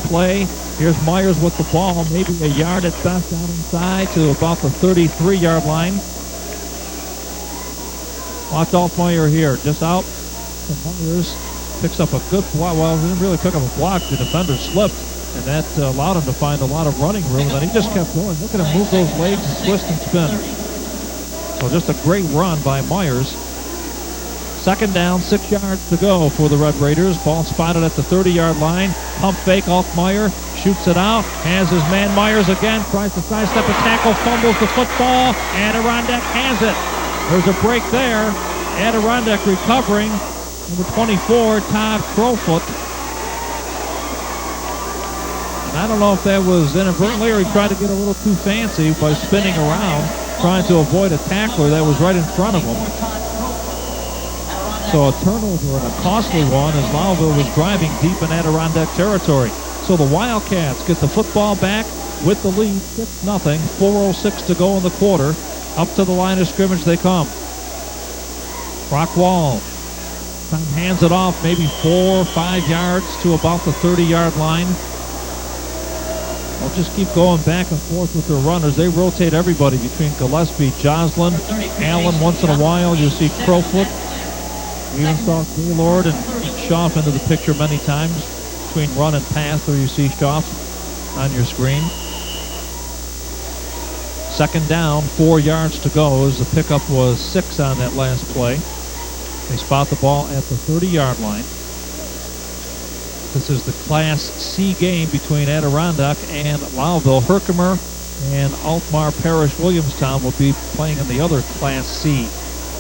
play. Here's Myers with the ball, maybe a yard at best down inside to about the 33-yard line. Watch Altmaier here, just out. And Myers picks up a good block. Well, he didn't really pick up a block. The defender slipped, and that allowed him to find a lot of running room. And then he just kept going. Look at him move those legs and twist and spin. So just a great run by Myers. Second down, 6 yards to go for the Red Raiders. Ball spotted at the 30-yard line. Pump fake, Altmaier shoots it out. Has his man Myers again. Tries to sidestep a tackle, fumbles the football. Adirondack has it. There's a break there. Adirondack recovering. Number 24, Todd Crowfoot. And I don't know if that was inadvertently or he tried to get a little too fancy by spinning around, trying to avoid a tackler that was right in front of him. So a turnover and a costly one as Lowville was driving deep in Adirondack territory. So the Wildcats get the football back with the lead, 6-0, 4:06 to go in the quarter. Up to the line of scrimmage they come. Rockwall hands it off maybe 4 or 5 yards to about the 30-yard line. They'll just keep going back and forth with their runners. They rotate everybody between Gillespie, Joslin, Allen once in a while. You see Crowfoot. We even saw Gaylord and Schaaf into the picture many times between run and pass. There you see Schaaf on your screen. Second down, 4 yards to go as the pickup was 6 on that last play. They spot the ball at the 30-yard line. This is the Class C game between Adirondack and Lowville. Herkimer and Altmar Parish Williamstown will be playing in the other Class C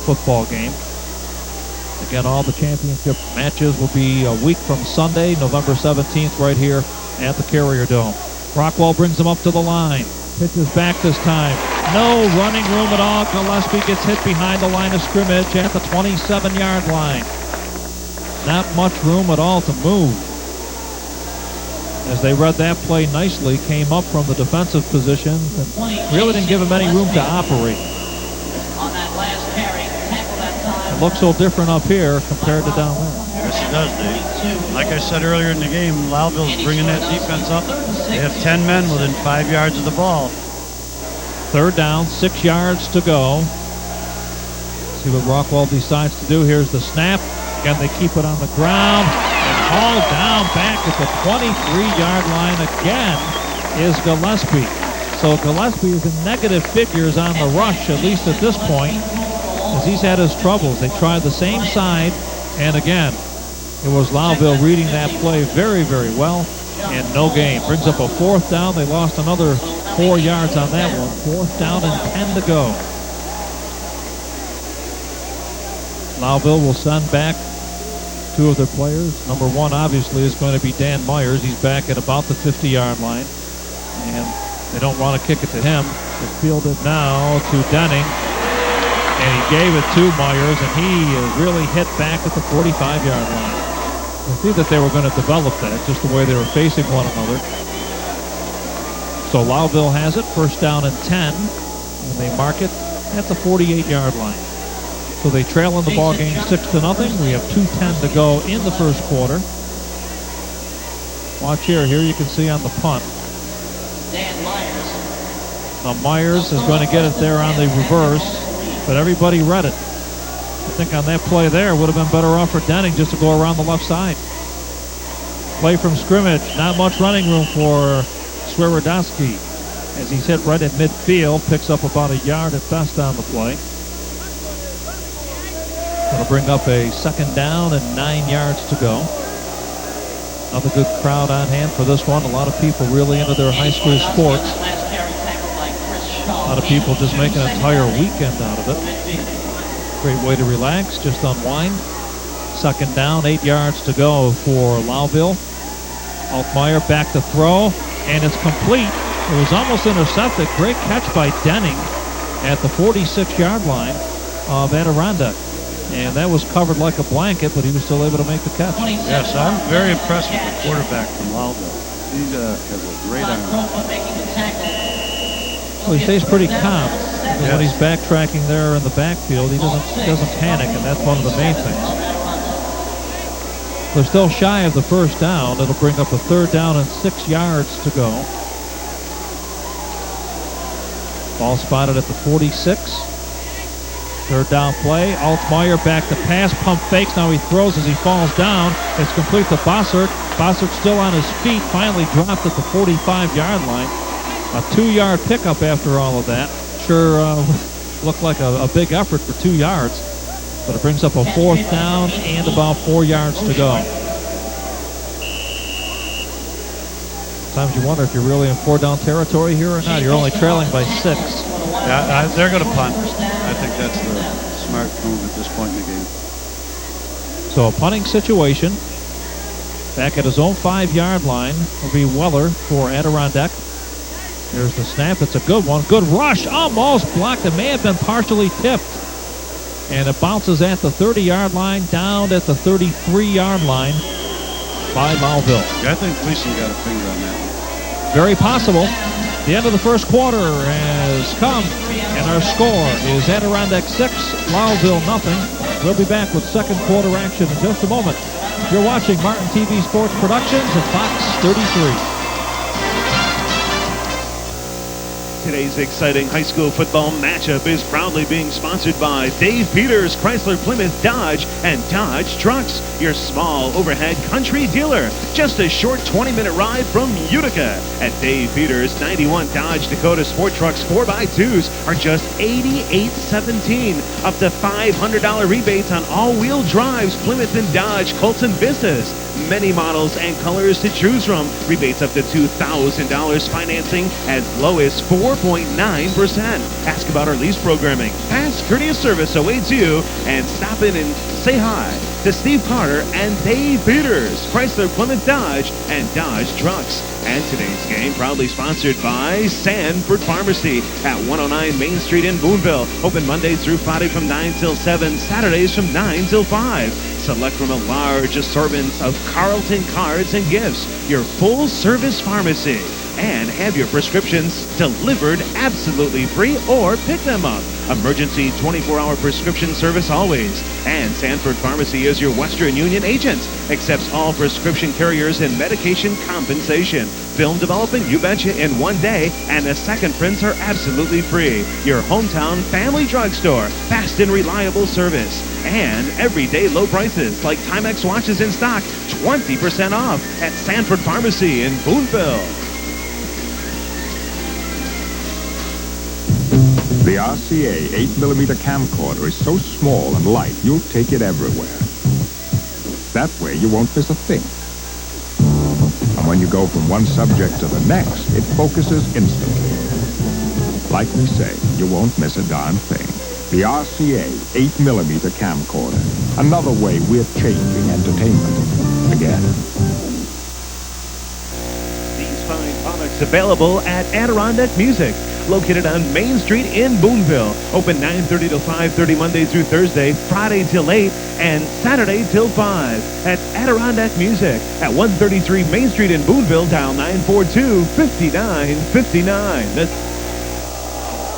football game. Again, all the championship matches will be a week from Sunday, November 17th, right here at the Carrier Dome. Rockwall brings them up to the line. Pitches back this time. No running room at all. Gillespie gets hit behind the line of scrimmage at the 27-yard line. Not much room at all to move. As they read that play nicely, came up from the defensive position and really didn't give him any room to operate. On that last carry, tackle that time. It looks so different up here compared to down there. Yes, it does, Dave. Like I said earlier in the game, Lowville's bringing that defense up. They have 10 men within 5 yards of the ball. Third down, 6 yards to go. See what Rockwall decides to do. Here's the snap. Again, they keep it on the ground. And hauled down back at the 23-yard line again is Gillespie. So Gillespie is in negative figures on the rush, at least at this point, as he's had his troubles. They tried the same side, and again, it was Lowville reading that play very, very well, and no gain. Brings up a fourth down. They lost another 4 yards on that one. Fourth down and 10 to go. Lowville will send back 2 of their players. Number 1, obviously, is going to be Dan Myers. He's back at about the 50-yard line, and they don't want to kick it to him. It's fielded now to Denning, and he gave it to Myers, and he is really hit back at the 45-yard line. I see that they were going to develop that, just the way they were facing one another. So Lowville has it, first down and 10, and they mark it at the 48-yard line. So they trail in the ball game 6-0. We have 2:10 to go in the first quarter. Watch here. Here you can see on the punt. Dan Myers. Now Myers is going to get it there on the reverse, but everybody read it. I think on that play there would have been better off for Denning just to go around the left side. Play from scrimmage. Not much running room for Swerodowski as he's hit right at midfield. Picks up about a yard at best on the play. Going to bring up a second down and 9 yards to go. Another good crowd on hand for this one. A lot of people really into their high school sports. A lot of people just making an entire weekend out of it. Great way to relax, just unwind. Second down, 8 yards to go for Lowville. Altmaier back to throw, and it's complete. It was almost intercepted. Great catch by Denning at the 46-yard line of Adirondack. And that was covered like a blanket, but he was still able to make the catch. Yes, I'm very impressed with the quarterback from Lowville. He has a great arm. Well, he stays pretty calm. Yes. When he's backtracking there in the backfield, he doesn't panic, and that's one of the main things. They're still shy of the first down. It'll bring up a 3rd down and 6 yards to go. Ball spotted at the 46. 3rd down play. Altmaier back to pass. Pump fakes. Now he throws as he falls down. It's complete to Bossert. Bossert still on his feet. Finally dropped at the 45-yard line. A 2-yard pickup after all of that. Sure looked like a big effort for 2 yards. But it brings up a 4th down and about 4 yards to go. Sometimes you wonder if you're really in 4-down territory here or not. You're only trailing by 6. Yeah, they're going to punt. I think that's the smart move at this point in the game. So a punting situation. Back at his own 5-yard line will be Weller for Adirondack. There's the snap. It's a good one. Good rush. Almost blocked. It may have been partially tipped. And it bounces at the 30-yard line, down at the 33-yard line by Lowville. Yeah, I think Gleason got a finger on that one. Very possible. The end of the first quarter has come, and our score is Adirondack 6, Lowville nothing. We'll be back with second quarter action in just a moment. You're watching Martin TV Sports Productions and Fox 33. Today's exciting high school football matchup is proudly being sponsored by Dave Peters, Chrysler, Plymouth, Dodge, and Dodge Trucks, your small overhead country dealer. Just a short 20-minute ride from Utica. At Dave Peters, 91 Dodge Dakota Sport Trucks 4x2s are just $88.17. Up to $500 rebates on all-wheel drives, Plymouth and Dodge, Colts and Vistas. Many models and colors to choose from. Rebates up to $2,000. Financing as low as 4.9%. Ask about our lease programming. Fast, courteous service awaits you. And stop in and say hi to Steve Carter and Dave Peters, Chrysler, Plymouth, Dodge, and Dodge Trucks. And today's game proudly sponsored by Sanford Pharmacy at 109 Main Street in Boonville. Open Monday through Friday from 9 till 7, Saturdays from 9 till 5. Select from a large assortment of Carlton cards and gifts. Your full-service pharmacy. And have your prescriptions delivered absolutely free or pick them up. Emergency 24-hour prescription service always. And Sanford Pharmacy is your Western Union agent. Accepts all prescription carriers and medication compensation. Film development, you betcha, in one day. And the second prints are absolutely free. Your hometown family drugstore. Fast and reliable service. And everyday low prices like Timex watches in stock. 20% off at Sanford Pharmacy in Boonville. The RCA 8mm camcorder is so small and light, you'll take it everywhere. That way, you won't miss a thing. And when you go from one subject to the next, it focuses instantly. Like we say, you won't miss a darn thing. The RCA 8mm camcorder. Another way we're changing entertainment. Again. These fine products available at Adirondack Music. Located on Main Street in Boonville. Open 9:30 till 5:30 Monday through Thursday, Friday till 8, and Saturday till 5. At Adirondack Music at 133 Main Street in Boonville. Dial 942-5959.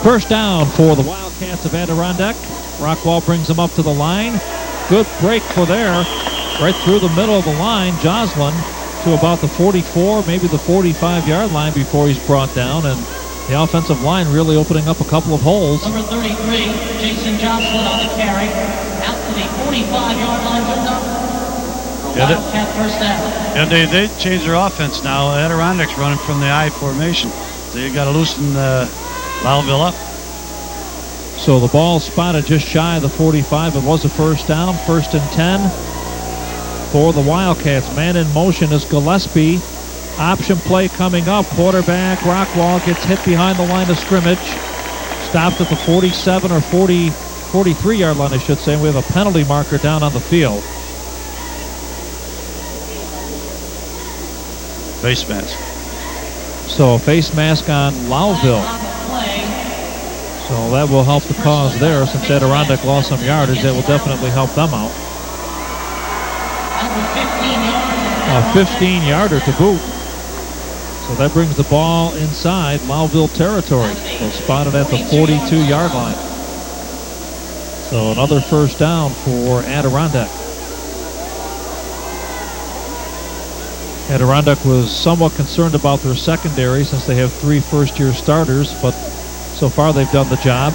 First down for the Wildcats of Adirondack. Rockwall brings them up to the line. Good break for there. Right through the middle of the line. Joslin to about the 44, maybe the 45-yard line before he's brought down. And the offensive line really opening up a couple of holes. Number 33, Jason Johnson on the carry. Out to the 45-yard line window. Wildcat first down. Yeah, they changed their offense now. Adirondack's running from the I formation. So you got to loosen Lowville up. So the ball spotted just shy of the 45. It was a first down, 1st and 10 for the Wildcats. Man in motion is Gillespie. Option play coming up. Quarterback Rockwall gets hit behind the line of scrimmage. Stopped at the 47 or 43-yard line, I should say. We have a penalty marker down on the field. Face mask. So a face mask on Lowville. So that will help the cause there. Since Adirondack lost some yardage, that will definitely help them out. A 15-yarder to boot. So that brings the ball inside Lowville territory. So spotted at the 42-yard line. So another first down for Adirondack. Adirondack was somewhat concerned about their secondary since they have 3 first-year starters, but so far they've done the job.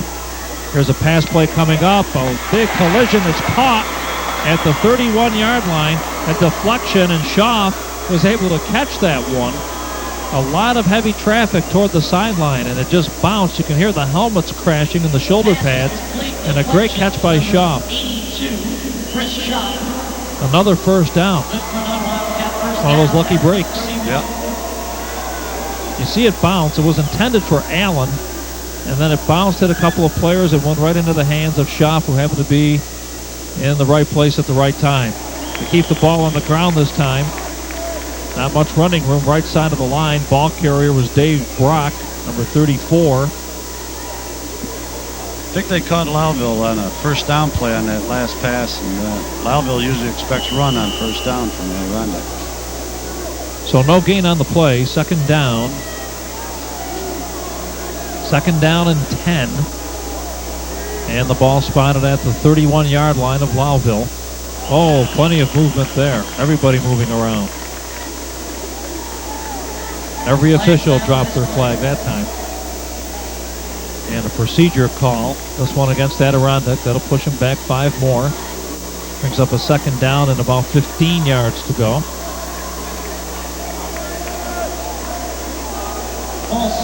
Here's a pass play coming up. A big collision is caught at the 31-yard line. A deflection, and Shaw was able to catch that one. A lot of heavy traffic toward the sideline, and it just bounced. You can hear the helmets crashing and the shoulder pads, and a great catch by Shaw. Another first down. One of those lucky breaks. Yep. You see it bounce. It was intended for Allen, and then it bounced, hit a couple of players, and went right into the hands of Schaff, who happened to be in the right place at the right time. To keep the ball on the ground this time. Not much running room, right side of the line. Ball carrier was Dave Brock, number 34. I think they caught Lowville on a first down play on that last pass, and Lowville usually expects run on first down from Adirondack. So no gain on the play. Second down. Second down and 10. And the ball spotted at the 31-yard line of Lowville. Oh, plenty of movement there. Everybody moving around. Every official dropped their flag that time. And a procedure call. This one against Adirondack. That'll push him back 5 more. Brings up a second down and about 15 yards to go.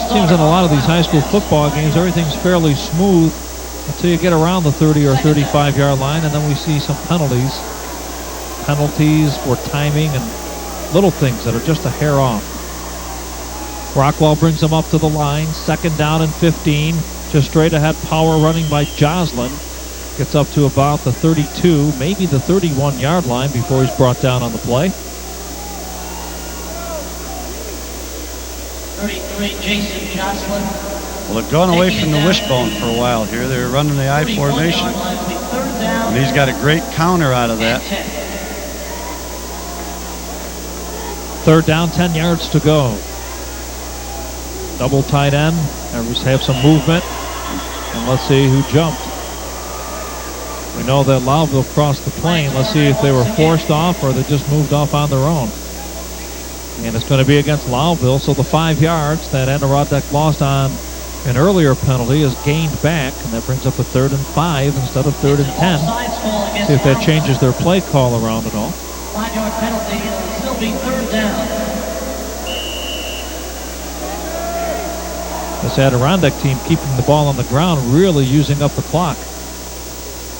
Seems in a lot of these high school football games, everything's fairly smooth until you get around the 30 or 35-yard line, and then we see some penalties. Penalties for timing and little things that are just a hair off. Rockwell brings them up to the line. Second down and 15. Just straight ahead power running by Joslin. Gets up to about the 32, maybe the 31-yard line before he's brought down on the play. 33, Jason Joslin. Well, they've gone away from the wishbone for a while here. They're running the I formation. And he's got a great counter out of that. Third down, 10 yards to go. Double tight end. Everybody's have some movement. And let's see who jumped. We know that Lowville crossed the plane. Let's see if they were forced off or they just moved off on their own. And it's going to be against Lowville, so the 5 yards that Adirondack lost on an earlier penalty is gained back, and that brings up a 3rd and 5 instead of 3rd and 10. See if that changes their play call around at all. 5-yard penalty, it'll still be 3rd down. This Adirondack team keeping the ball on the ground, really using up the clock.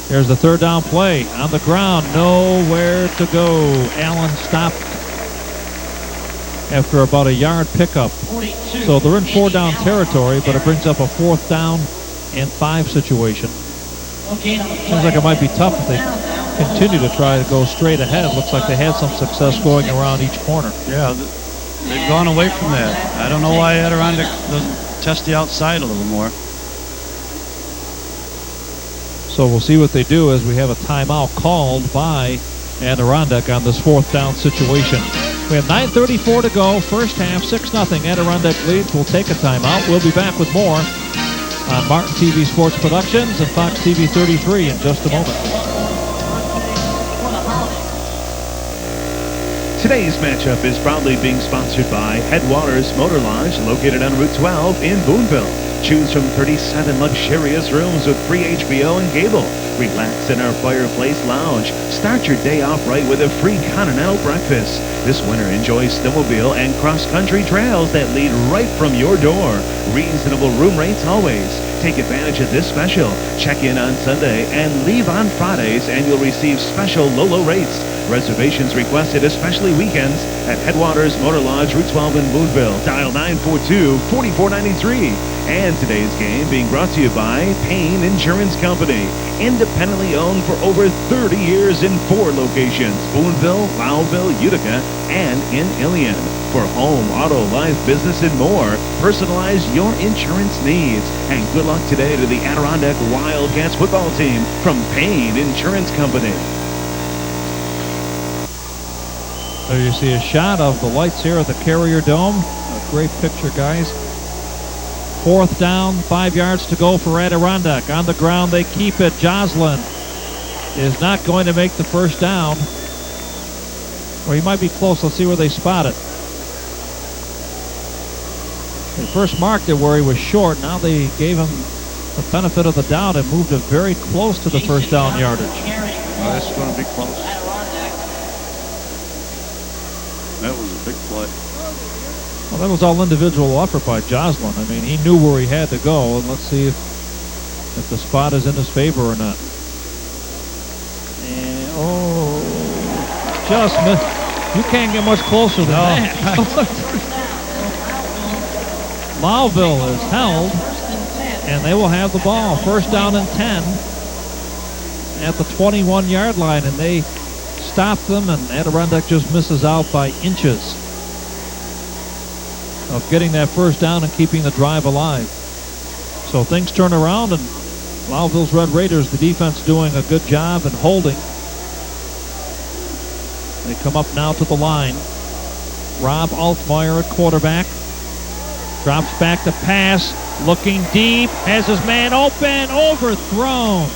Here's the 3rd down play. On the ground, nowhere to go. Allen stopped after about a yard pickup. So they're in 4-down territory, but it brings up a 4th down and 5 situation. Seems like it might be tough if they continue to try to go straight ahead. Looks like they had some success going around each corner. Yeah, they've gone away from that. I don't know why Adirondack doesn't test the outside a little more. So we'll see what they do as we have a timeout called by Adirondack on this 4th down situation. We have 9:34 to go. First half, 6-0. Adirondack leads. We'll take a timeout. We'll be back with more on Martin TV Sports Productions and Fox TV 33 in just a moment. Today's matchup is proudly being sponsored by Headwaters Motor Lodge, located on Route 12 in Boonville. Choose from 37 luxurious rooms with free HBO and cable. Relax in our fireplace lounge. Start your day off right with a free continental breakfast. This winter, enjoy snowmobile and cross-country trails that lead right from your door. Reasonable room rates always. Take advantage of this special. Check in on Sunday and leave on Fridays, and you'll receive special low rates. Reservations requested, especially weekends, at Headwaters Motor Lodge, Route 12 in Boonville. Dial 942-4493. And today's game being brought to you by Payne Insurance Company. Independently owned for over 30 years in 4 locations: Boonville, Lowville, Utica, and in Ilion. For home, auto, life, business, and more, personalize your insurance needs. And good luck today to the Adirondack Wildcats football team from Payne Insurance Company. There you see a shot of the lights here at the Carrier Dome. A great picture, guys. 4th down, 5 yards to go for Adirondack. On the ground, they keep it. Joslin is not going to make the first down. Or he might be close. Let's see where they spot it. They first marked it where he was short. Now they gave him the benefit of the doubt and moved it very close to the first down yardage. Oh, that's going to be close. That was a big play. Well, that was all individual effort by Joslin. I mean, he knew where he had to go, and let's see if the spot is in his favor or not. And, just missed. You can't get much closer than that. Lowville is held, and they will have the ball. First down and 10 at the 21-yard line, and they stop them, and Adirondack just misses out by inches of getting that first down and keeping the drive alive. So things turn around, and Lowville's Red Raiders, the defense doing a good job in holding. They come up now to the line. Rob Altmaier at quarterback. Drops back to pass, looking deep, has his man open, overthrown.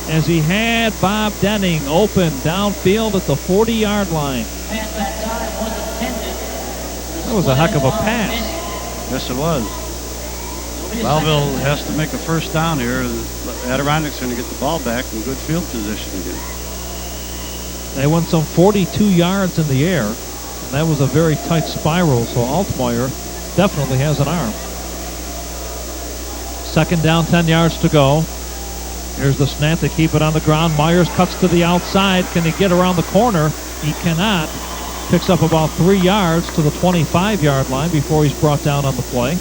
As he had Bob Denning open downfield at the 40-yard line. That was a heck of a pass. Yes, it was. Lowville has to make a first down here. Adirondack's going to get the ball back in good field position again. They went some 42 yards in the air, and that was a very tight spiral, so Altmaier definitely has an arm. Second down, 10 yards to go. Here's the snap. They keep it on the ground. Myers cuts to the outside. Can he get around the corner? He cannot. Picks up about 3 yards to the 25-yard line before he's brought down on the play.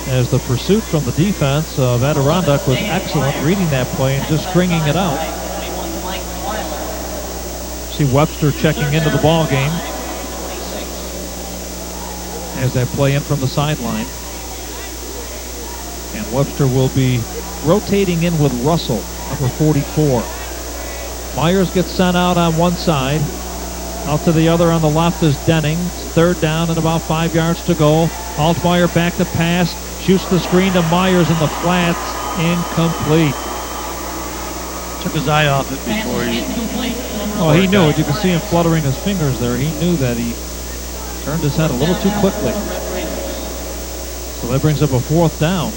As the pursuit from the defense of Adirondack was excellent, reading that play and just stringing it out. See Webster checking into the ball game as they play in from the sideline. And Webster will be rotating in with Russell, number 44. Myers gets sent out on one side. Out to the other on the left is Denning. Third down and about 5 yards to go. Altmaier back to pass. Shoots the screen to Myers in the flats. Incomplete. Took his eye off it before he... Oh, he knew it. You can see him fluttering his fingers there. He knew that he turned his head a little too quickly. So that brings up a fourth down.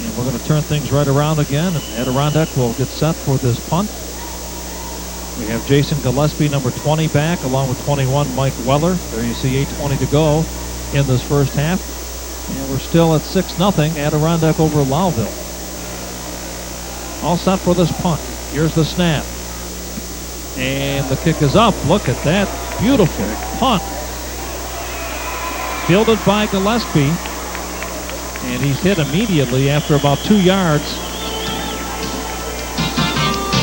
And we're going to turn things right around again. And Adirondack will get set for this punt. We have Jason Gillespie, number 20, back, along with 21, Mike Weller. There you see 8:20 to go in this first half. And we're still at 6-0, Adirondack over Lowville. All set for this punt. Here's the snap. And the kick is up. Look at that beautiful punt. Fielded by Gillespie. And he's hit immediately after about 2 yards.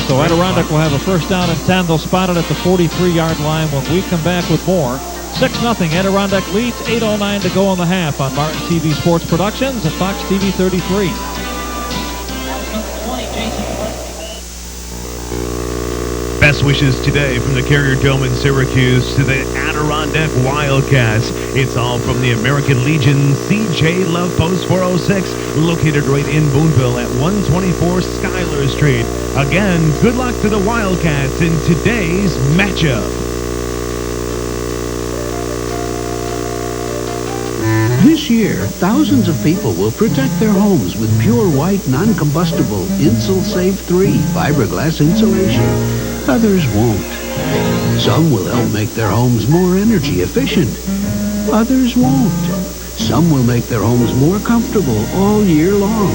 So Adirondack will have a first down and 10. They'll spot it at the 43-yard line when we come back with more. 6-0. Adirondack leads. 8:09 to go in the half on Martin TV Sports Productions and Fox TV 33. Best wishes today from the Carrier Dome in Syracuse to the Adirondack Wildcats. It's all from the American Legion CJ Love Post 406, located right in Boonville at 124 Schuyler Street. Again, good luck to the Wildcats in today's matchup. This year, thousands of people will protect their homes with pure white, non-combustible Insul-Safe 3 fiberglass insulation. Others won't. Some will help make their homes more energy efficient. Others won't. Some will make their homes more comfortable all year long.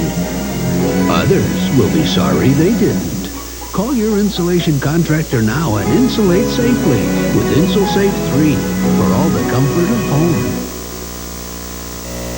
Others will be sorry they didn't. Call your insulation contractor now and insulate safely with Insul-Safe 3 for all the comfort of home.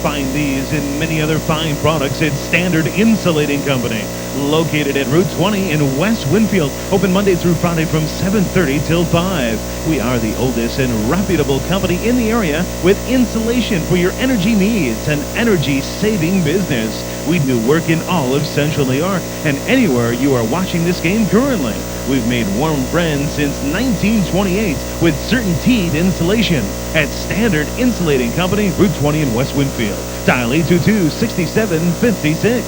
Find these and many other fine products at Standard Insulating Company, located at Route 20 in West Winfield. Open Monday through Friday from 7:30 till 5. We are the oldest and reputable company in the area with insulation for your energy needs and energy-saving business. We do work in all of Central New York and anywhere you are watching this game currently. We've made warm friends since 1928 with CertainTeed Insulation at Standard Insulating Company, Route 20 in West Winfield. Dial 822-6756.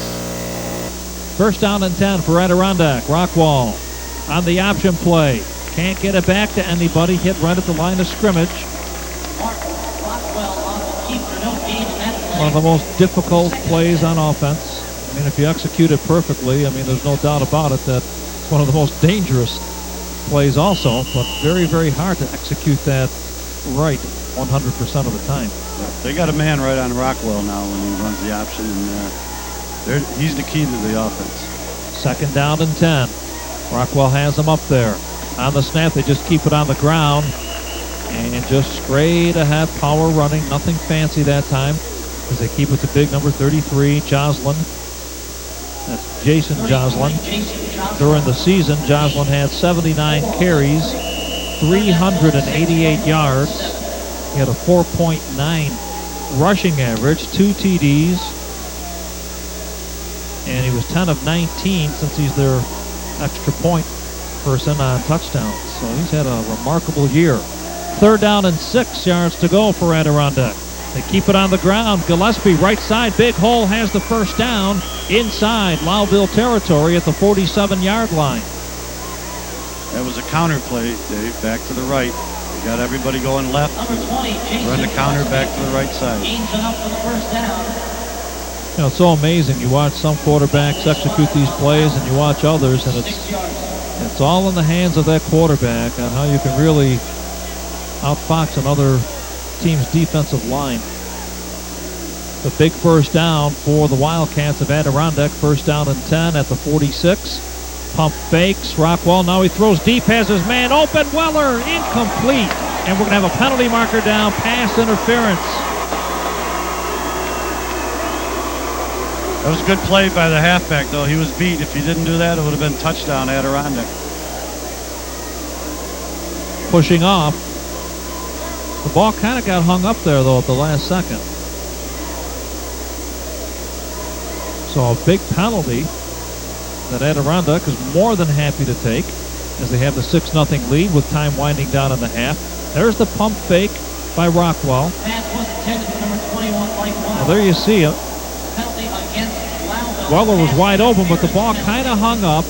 First down and 10 for Adirondack. Rockwall on the option play. Can't get it back to anybody. Hit right at the line of scrimmage. One of the most difficult plays on offense. I mean, if you execute it perfectly, I mean, there's no doubt about it that it's one of the most dangerous plays also, but very, very hard to execute that right 100% of the time. They got a man right on Rockwell now when he runs the option, and he's the key to the offense. 2nd down and 10. Rockwell has him up there. On the snap, they just keep it on the ground and just straight ahead, power running, nothing fancy that time, as they keep it to big number 33, Joslin. That's Jason Joslin. During the season, Joslin had 79 carries, 388 yards. He had a 4.9 rushing average, 2 TDs, and he was 10 of 19 since he's their extra point person on touchdowns. So he's had a remarkable year. 3rd down and 6 yards to go for Adirondack. They keep it on the ground. Gillespie, right side, big hole, has the 1st down inside Lowville territory at the 47-yard line. That was a counter play, Dave, back to the right. We got everybody going left. Run the counter back to the right side. You know, it's so amazing. You watch some quarterbacks execute these plays, and you watch others, and it's all in the hands of that quarterback on how you can really outfox another team's defensive line. The big 1st down for the Wildcats of Adirondack. 1st down and 10 at the 46. Pump fakes. Rockwell, now he throws deep, has his man open. Weller, incomplete. And we're going to have a penalty marker down. Pass interference. That was a good play by the halfback, though. He was beat. If he didn't do that, it would have been touchdown Adirondack. Pushing off. The ball kind of got hung up there, though, at the last second. So a big penalty that Adirondack is more than happy to take as they have the 6-0 lead with time winding down in the half. There's the pump fake by Rockwell. Well, there you see it. Weller was wide open, but the ball kind of hung up.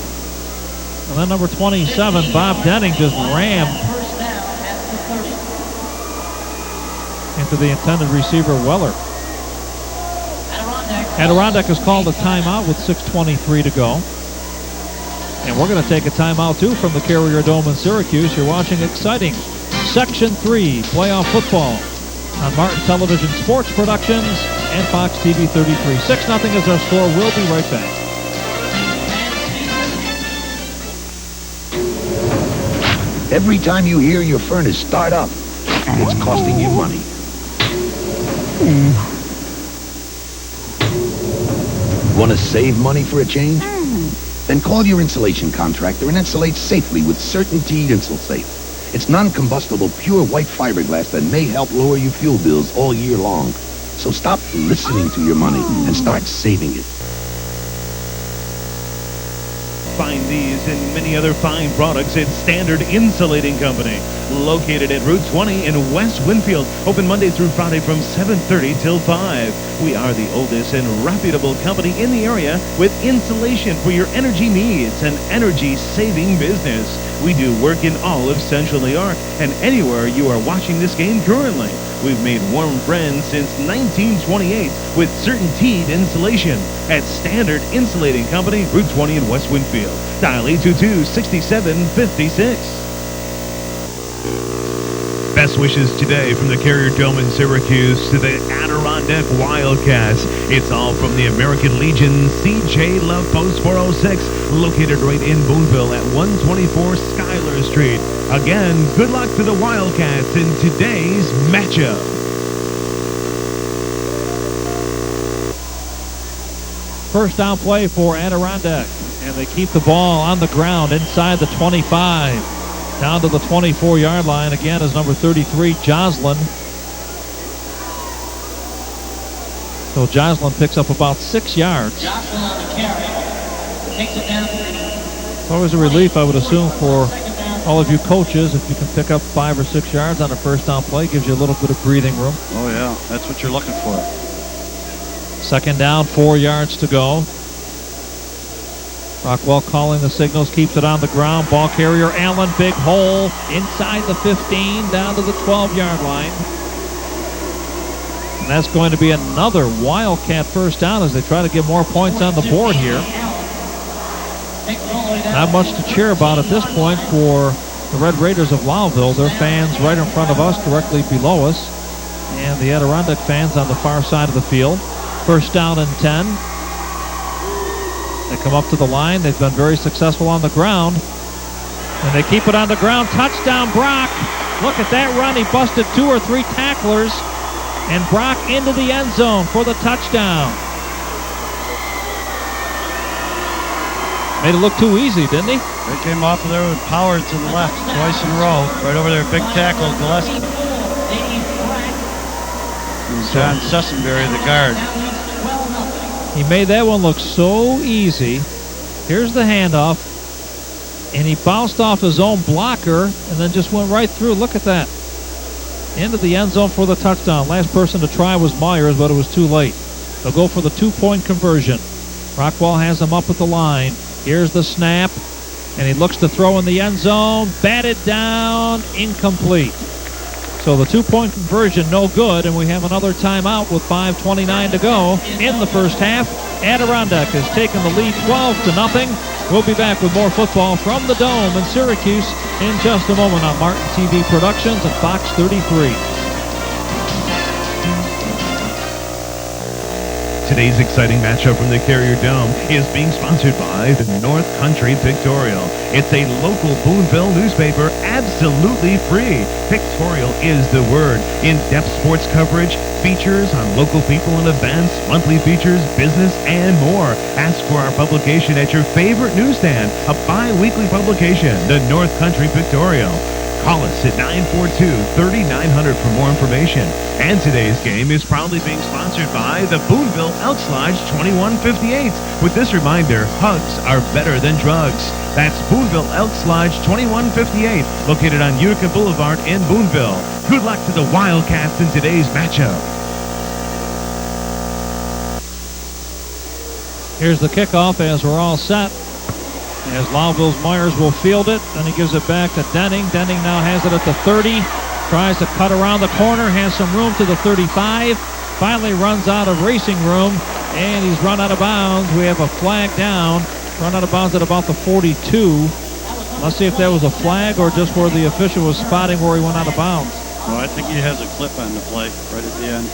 And then number 27, Bob Denning, just rammed into the intended receiver, Weller. Adirondack has called a timeout with 6:23 to go. And we're going to take a timeout, too, from the Carrier Dome in Syracuse. You're watching exciting Section 3 playoff football on Martin Television Sports Productions and Fox TV 33. 6-0 is our score. We'll be right back. Every time you hear your furnace start up, it's costing you money. Want to save money for a change? Then call your insulation contractor and insulate safely with CertainTeed InsulSafe. It's non-combustible, pure white fiberglass that may help lower your fuel bills all year long. So stop listening to your money and start saving it. Find these and many other fine products at Standard Insulating Company, located at Route 20 in West Winfield. Open Monday through Friday from 7:30 till 5. We are the oldest and reputable company in the area with insulation for your energy needs and energy-saving business. We do work in all of Central New York and anywhere you are watching this game currently. We've made warm friends since 1928 with CertainTeed Insulation at Standard Insulating Company, Route 20 in West Winfield. Dial 822-6756. Best wishes today from the Carrier Dome in Syracuse to the Adirondack Wildcats. It's all from the American Legion CJ Love Post 406, located right in Boonville at 124 Schuyler Street. Again, good luck to the Wildcats in today's matchup. First down play for Adirondack, and they keep the ball on the ground inside the 25. Down to the 24-yard line again is number 33, Joslin. So Joslin picks up about 6 yards. Joslin on the carry. Takes it down. It's always a relief, I would assume, for all of you coaches, if you can pick up 5 or 6 yards on a first down play. Gives you a little bit of breathing room. Oh, yeah. That's what you're looking for. 2nd down, 4 yards to go. Rockwell calling the signals, keeps it on the ground. Ball carrier Allen, big hole inside the 15, down to the 12-yard line. And that's going to be another Wildcat first down as they try to get more points on the board here. Not much to cheer about at this point for the Red Raiders of Lowville. Their fans right in front of us, directly below us, and the Adirondack fans on the far side of the field. First down and 10. They come up to the line. They've been very successful on the ground. And they keep it on the ground. Touchdown, Brock. Look at that run. He busted 2 or 3 tacklers. And Brock into the end zone for the touchdown. Made it look too easy, didn't he? They came off of there with power to the left twice in a row. Right over there, big tackle, Gillespie. John Sessenberry, the guard. He made that one look so easy. Here's the handoff. And he bounced off his own blocker and then just went right through. Look at that. Into the end zone for the touchdown. Last person to try was Myers, but it was too late. They'll go for the 2-point conversion. Rockwell has him up at the line. Here's the snap. And he looks to throw in the end zone. Batted down. Incomplete. So the 2-point conversion, no good, and we have another timeout with 5:29 to go in the first half. Adirondack has taken the lead 12-0. We'll be back with more football from the Dome in Syracuse in just a moment on Martin TV Productions and Fox 33. Today's exciting matchup from the Carrier Dome is being sponsored by the North Country Pictorial. It's a local Boonville newspaper, absolutely free. Pictorial is the word. In-depth sports coverage, features on local people and events, monthly features, business, and more. Ask for our publication at your favorite newsstand, a bi-weekly publication, the North Country Pictorial. Call us at 942-3900 for more information. And today's game is proudly being sponsored by the Boonville Elks Lodge 2158. With this reminder, hugs are better than drugs. That's Boonville Elks Lodge 2158, located on Utica Boulevard in Boonville. Good luck to the Wildcats in today's matchup. Here's the kickoff as we're all set. As Lowville's Myers will field it, then he gives it back to Denning. Denning now has it at the 30, tries to cut around the corner, has some room to the 35, finally runs out of racing room, and he's run out of bounds. We have a flag down, run out of bounds at about the 42. Let's see if that was a flag or just where the official was spotting where he went out of bounds. Well, I think he has a clip on the play right at the end.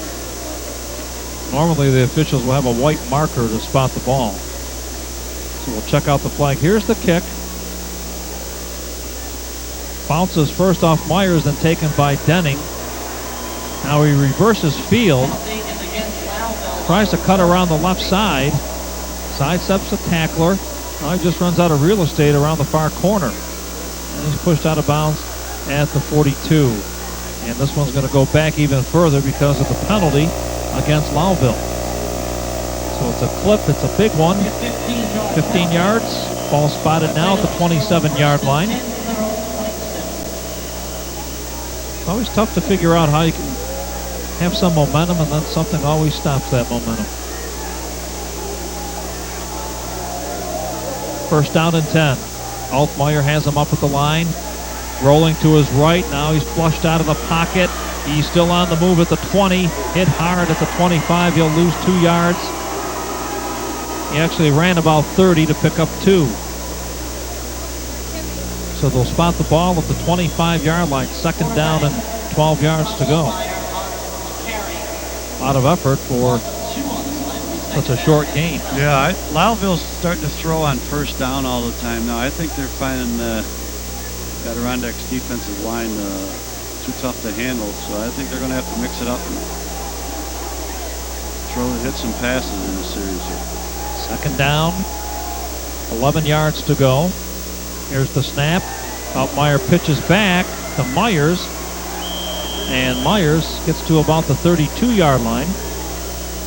Normally the officials will have a white marker to spot the ball. So we'll check out the flag. Here's the kick. Bounces first off Myers, then taken by Denning. Now he reverses field. Tries to cut around the left side. Sidesteps the tackler. Now he just runs out of real estate around the far corner. And he's pushed out of bounds at the 42. And this one's going to go back even further because of the penalty against Lowville. So it's a clip. It's a big one. 15 yards. Ball spotted now at the 27-yard line. It's always tough to figure out how you can have some momentum and then something always stops that momentum. First down and 10. Altmaier has him up at the line. Rolling to his right. Now he's flushed out of the pocket. He's still on the move at the 20. Hit hard at the 25. He'll lose 2 yards. He actually ran about 30 to pick up 2. So they'll spot the ball at the 25-yard line. Second down and 12 yards to go. A lot of effort for such a short game. Yeah, Lowville's starting to throw on first down all the time now. I think they're finding Adirondack's defensive line too tough to handle. So I think they're going to have to mix it up and hit some passes in this series here. Second down, 11 yards to go. Here's the snap. Altmaier pitches back to Myers. And Myers gets to about the 32-yard line.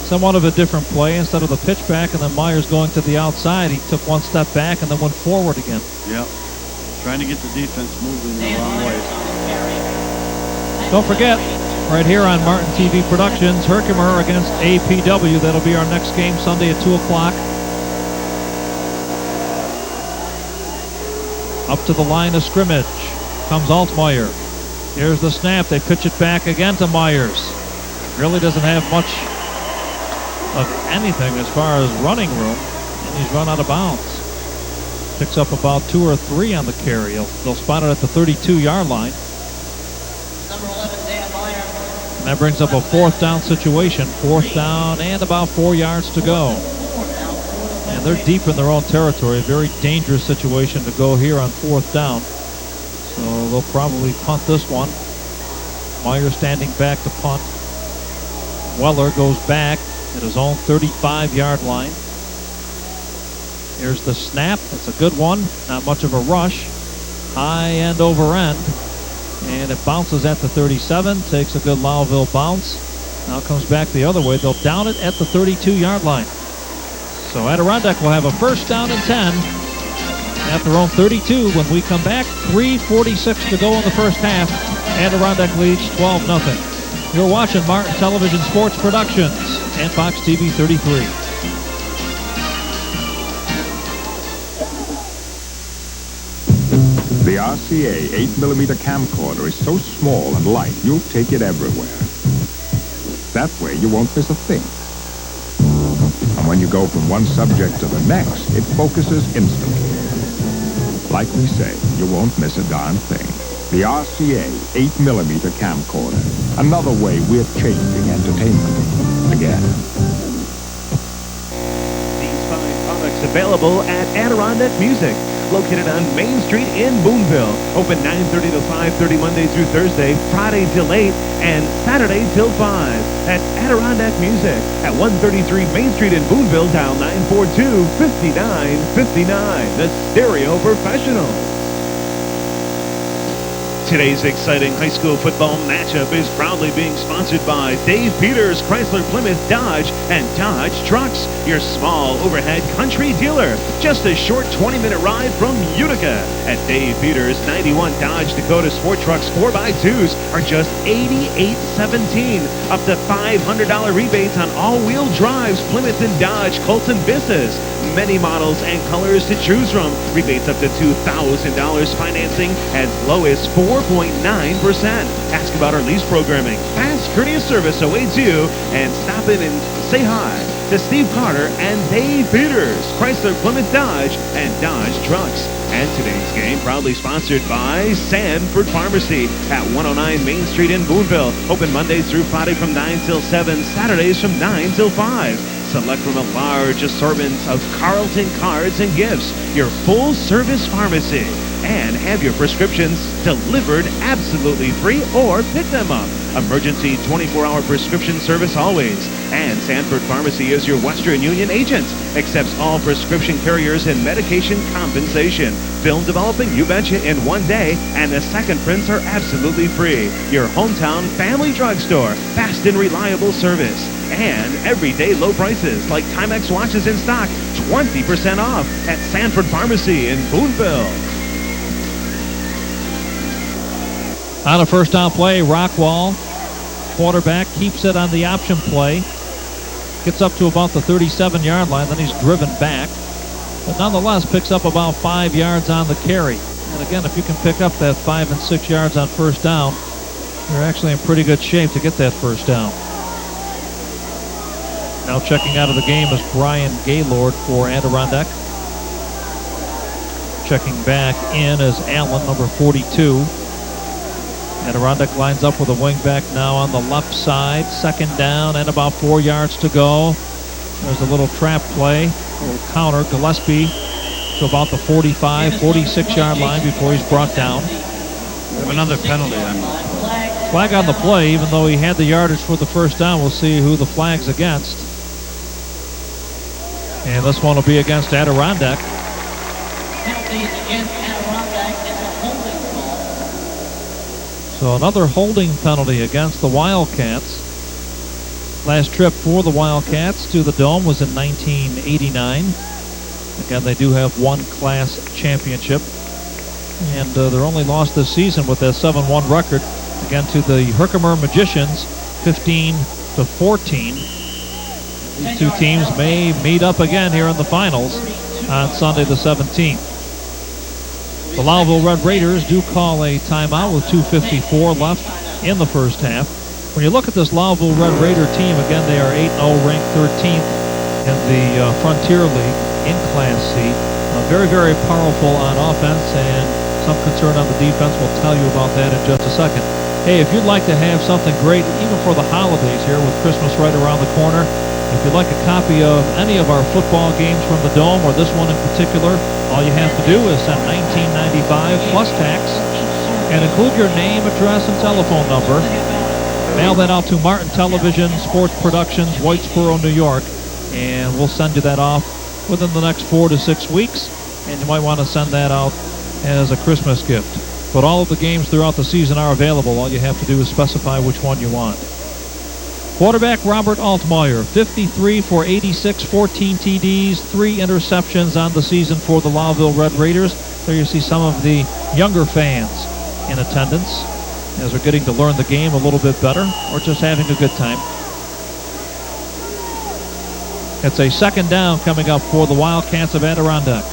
Somewhat of a different play. Instead of the pitch back and then Myers going to the outside, he took one step back and then went forward again. Yep. Trying to get the defense moving the wrong way. Don't forget, right here on Martin TV Productions, Herkimer against APW. That'll be our next game Sunday at 2 o'clock. Up to the line of scrimmage comes Altmaier. Here's the snap. They pitch it back again to Myers. Really doesn't have much of anything as far as running room, and he's run out of bounds. Picks up about 2 or 3 on the carry. They'll spot it at the 32-yard line. Number 11, Dan Meyer. And that brings up a 4th down situation. 4th down and about 4 yards to go. And they're deep in their own territory. A very dangerous situation to go here on 4th down. So they'll probably punt this one. Meyer standing back to punt. Weller goes back at his own 35-yard line. Here's the snap. It's a good one. Not much of a rush. High end over end. And it bounces at the 37. Takes a good Lowville bounce. Now comes back the other way. They'll down it at the 32-yard line. So Adirondack will have a 1st down and 10 at their own 32 when we come back. 3:46 to go in the first half. Adirondack leads 12-0. You're watching Martin Television Sports Productions and Fox TV 33. The RCA 8mm camcorder is so small and light, you'll take it everywhere. That way you won't miss a thing. And when you go from one subject to the next, it focuses instantly. Like we say, you won't miss a darn thing. The RCA 8mm camcorder. Another way we're changing entertainment. Again. These fine products available at Adirondack Music, located on Main Street in Boonville. Open 9:30 to 5:30 Monday through Thursday, Friday till 8, and Saturday till 5. That's Adirondack Music at 133 Main Street in Boonville. Dial 942-5959. The Stereo Professionals. Today's exciting high school football matchup is proudly being sponsored by Dave Peters, Chrysler, Plymouth, Dodge, and Dodge Trucks, your small overhead country dealer. Just a short 20-minute ride from Utica. At Dave Peters, 91 Dodge Dakota Sport Trucks 4x2s are just $88.17. Up to $500 rebates on all-wheel drives, Plymouth and Dodge, Colts and Vistas. Many models and colors to choose from. Rebates up to $2,000. Financing as low as 4.9%. Ask about our lease programming. Fast, courteous service awaits you. And stop in and say hi to Steve Carter and Dave Peters, Chrysler, Plymouth, Dodge, and Dodge Trucks. And today's game proudly sponsored by Sanford Pharmacy at 109 Main Street in Boonville. Open Mondays through Friday from 9 till 7, Saturdays from 9 till 5. Select from a large assortment of Carlton cards and gifts. Your full-service pharmacy. And have your prescriptions delivered absolutely free or pick them up. Emergency 24-hour prescription service always. And Sanford Pharmacy is your Western Union agent. Accepts all prescription carriers and medication compensation. Film developing, you betcha, in one day. And the second prints are absolutely free. Your hometown family drugstore. Fast and reliable service. And everyday low prices like Timex watches in stock. 20% off at Sanford Pharmacy in Boonville. On a 1st down play, Rockwall, quarterback, keeps it on the option play. Gets up to about the 37-yard line, then he's driven back. But nonetheless, picks up about 5 yards on the carry. And again, if you can pick up that 5 and 6 yards on 1st down, you're actually in pretty good shape to get that 1st down. Now checking out of the game is Brian Gaylord for Adirondack. Checking back in is Allen, number 42. Adirondack lines up with a wingback now on the left side. 2nd down and about 4 yards to go. There's a little trap play, a little counter. Gillespie to about the 45, 46-yard line before he's brought down. Another penalty on the Flag on the play, even though he had the yardage for the 1st down. We'll see who the flag's against. And this one will be against Adirondack. Penalties against Adirondack is a holding call. So another holding penalty against the Wildcats. Last trip for the Wildcats to the Dome was in 1989. Again, they do have one class championship. And their only loss this season with that 7-1 record, again to the Herkimer Magicians, 15-14. These two teams may meet up again here in the finals on Sunday the 17th. The Lowville Red Raiders do call a timeout with 2:54 left in the first half. When you look at this Lowville Red Raider team, again, they are 8-0, ranked 13th in the Frontier League in Class C. Very, very powerful on offense, and some concern on the defense. We'll tell you about that in just a second. Hey, if you'd like to have something great, even for the holidays here with Christmas right around the corner, if you'd like a copy of any of our football games from the Dome, or this one in particular, all you have to do is send $19.95 plus tax and include your name, address, and telephone number. Mail that out to Martin Television Sports Productions, Whitesboro, New York, and we'll send you that off within the next 4 to 6 weeks, and you might want to send that out as a Christmas gift. But all of the games throughout the season are available. All you have to do is specify which one you want. Quarterback Robert Altmaier, 53 for 86, 14 TDs, 3 interceptions on the season for the Lowville Red Raiders. There you see some of the younger fans in attendance as they're getting to learn the game a little bit better or just having a good time. It's a second down coming up for the Wildcats of Adirondack.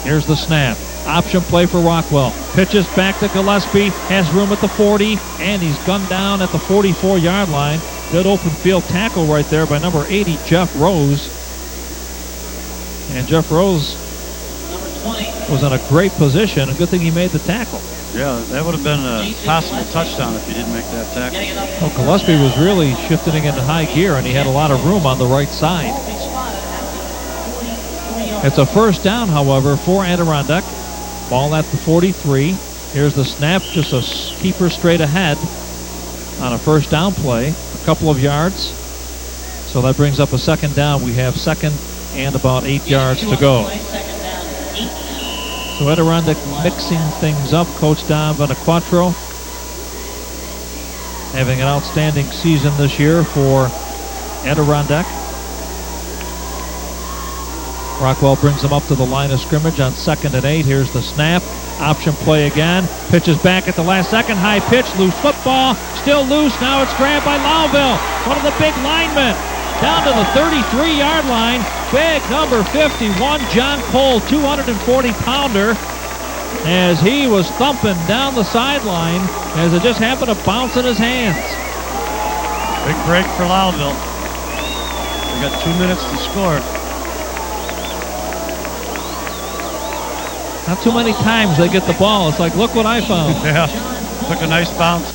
Here's the snap. Option play for Rockwell. Pitches back to Gillespie. Has room at the 40, and he's gunned down at the 44-yard line. Good open field tackle right there by number 80, Jeff Rose. And Jeff Rose was in a great position. A good thing he made the tackle. Yeah, that would have been a possible touchdown if he didn't make that tackle. Well, Gillespie was really shifting into high gear, and he had a lot of room on the right side. It's a first down, however, for Adirondack. Ball at the 43. Here's the snap, just a keeper straight ahead on a first down play. A couple of yards. So that brings up a second down. We have second and about 8 yards to go. So Adirondack mixing things up. Coach Don Benaquatro having an outstanding season this year for Adirondack. Rockwell brings them up to the line of scrimmage on 2nd and 8. Here's the snap. Option play again. Pitches back at the last second. High pitch. Loose football. Still loose. Now it's grabbed by Lowville. One of the big linemen. Down to the 33-yard line. Big number 51, John Cole, 240-pounder. As he was thumping down the sideline as it just happened to bounce in his hands. Big break for Lowville. They got 2 minutes to score. Not too many times they get the ball. It's like, look what I found. Yeah, took a nice bounce.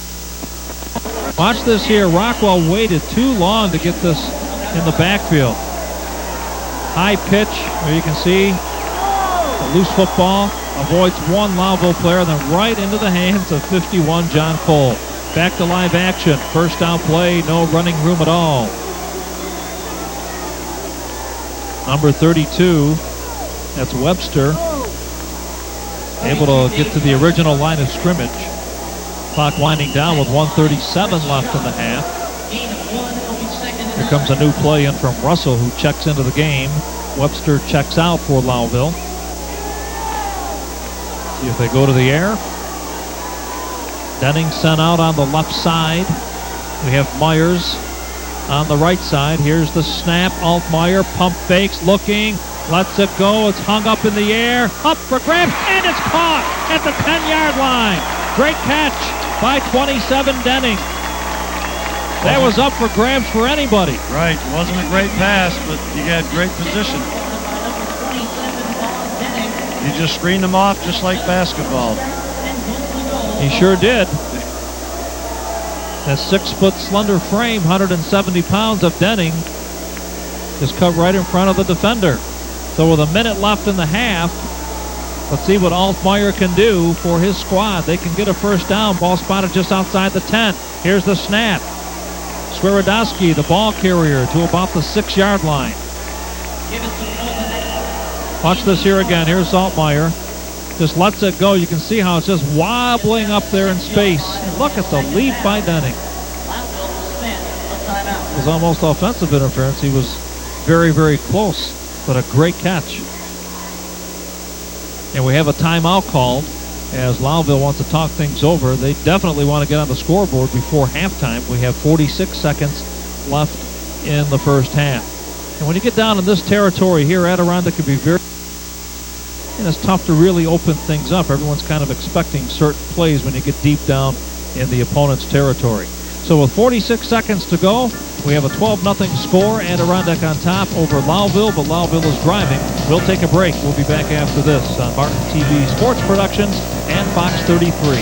Watch this here. Rockwell waited too long to get this in the backfield. High pitch, where you can see a loose football. Avoids one Lowville player, then right into the hands of 51, John Cole. Back to live action. First down play, no running room at all. Number 32, that's Webster. Able to get to the original line of scrimmage. Clock winding down with 1:37 left in the half. Here comes a new play in from Russell, who checks into the game. Webster checks out for Lowville. See if they go to the air. Denning sent out on the left side. We have Myers on the right side. Here's the snap. Altmaier pump fakes, looking. Lets it go. It's hung up in the air. Up for grabs, and it's caught at the 10-yard line. Great catch by 27 Denning. That was up for grabs for anybody. Right. It wasn't a great pass, but he had great position. He just screened him off just like basketball. He sure did. That 6-foot slender frame, 170 pounds of Denning, just cut right in front of the defender. So with a minute left in the half, let's see what Altmaier can do for his squad. They can get a first down. Ball spotted just outside the 10. Here's the snap. Swirodowski, the ball carrier, to about the 6-yard line. Watch this here again. Here's Altmaier. Just lets it go. You can see how it's just wobbling up there in space. And look at the leap by Denning. It was almost offensive interference. He was very, very close. But a great catch. And we have a timeout called as Lowville wants to talk things over. They definitely want to get on the scoreboard before halftime. We have 46 seconds left in the first half. And when you get down in this territory here, Adirondack can be very... and it's tough to really open things up. Everyone's kind of expecting certain plays when you get deep down in the opponent's territory. So with 46 seconds to go, we have a 12-0 score. Adirondack on top over Lowville, but Lowville is driving. We'll take a break. We'll be back after this on Martin TV Sports Productions and Fox 33.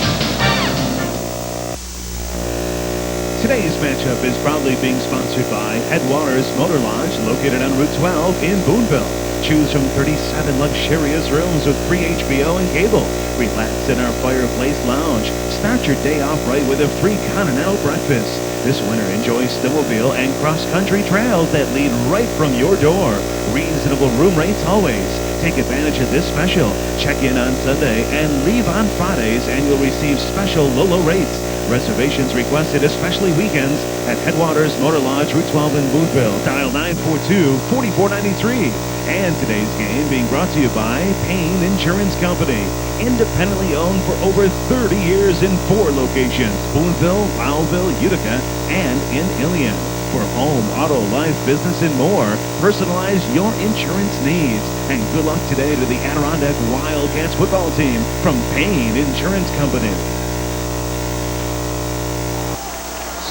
Today's matchup is proudly being sponsored by Headwaters Motor Lodge, located on Route 12 in Boonville. Choose from 37 luxurious rooms with free HBO and cable. Relax in our fireplace lounge. Start your day off right with a free continental breakfast. This winter, enjoy snowmobile and cross-country trails that lead right from your door. Reasonable room rates always. Take advantage of this special. Check in on Sunday and leave on Fridays, and you'll receive special low rates. Reservations requested, especially weekends, at Headwaters Motor Lodge, Route 12 in Boonville. Dial 942-4493. And today's game being brought to you by Payne Insurance Company. Independently owned for over 30 years in 4 locations: Boonville, Lowville, Utica, and in Ilion. For home, auto, life, business, and more, personalize your insurance needs. And good luck today to the Adirondack Wildcats football team from Payne Insurance Company.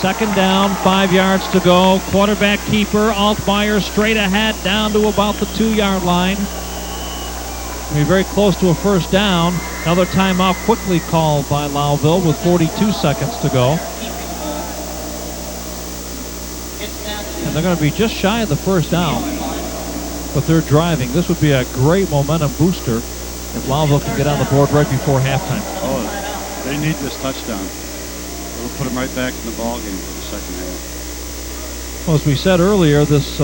Second down, 5 yards to go. Quarterback keeper, Altmaier straight ahead down to about the 2-yard line. We're very close to a first down. Another timeout quickly called by Lowville with 42 seconds to go. And they're going to be just shy of the first down, but they're driving. This would be a great momentum booster if Lowville can get on the board right before halftime. Oh, they need this touchdown. It'll put them right back in the ball game for the second half. Well, as we said earlier, this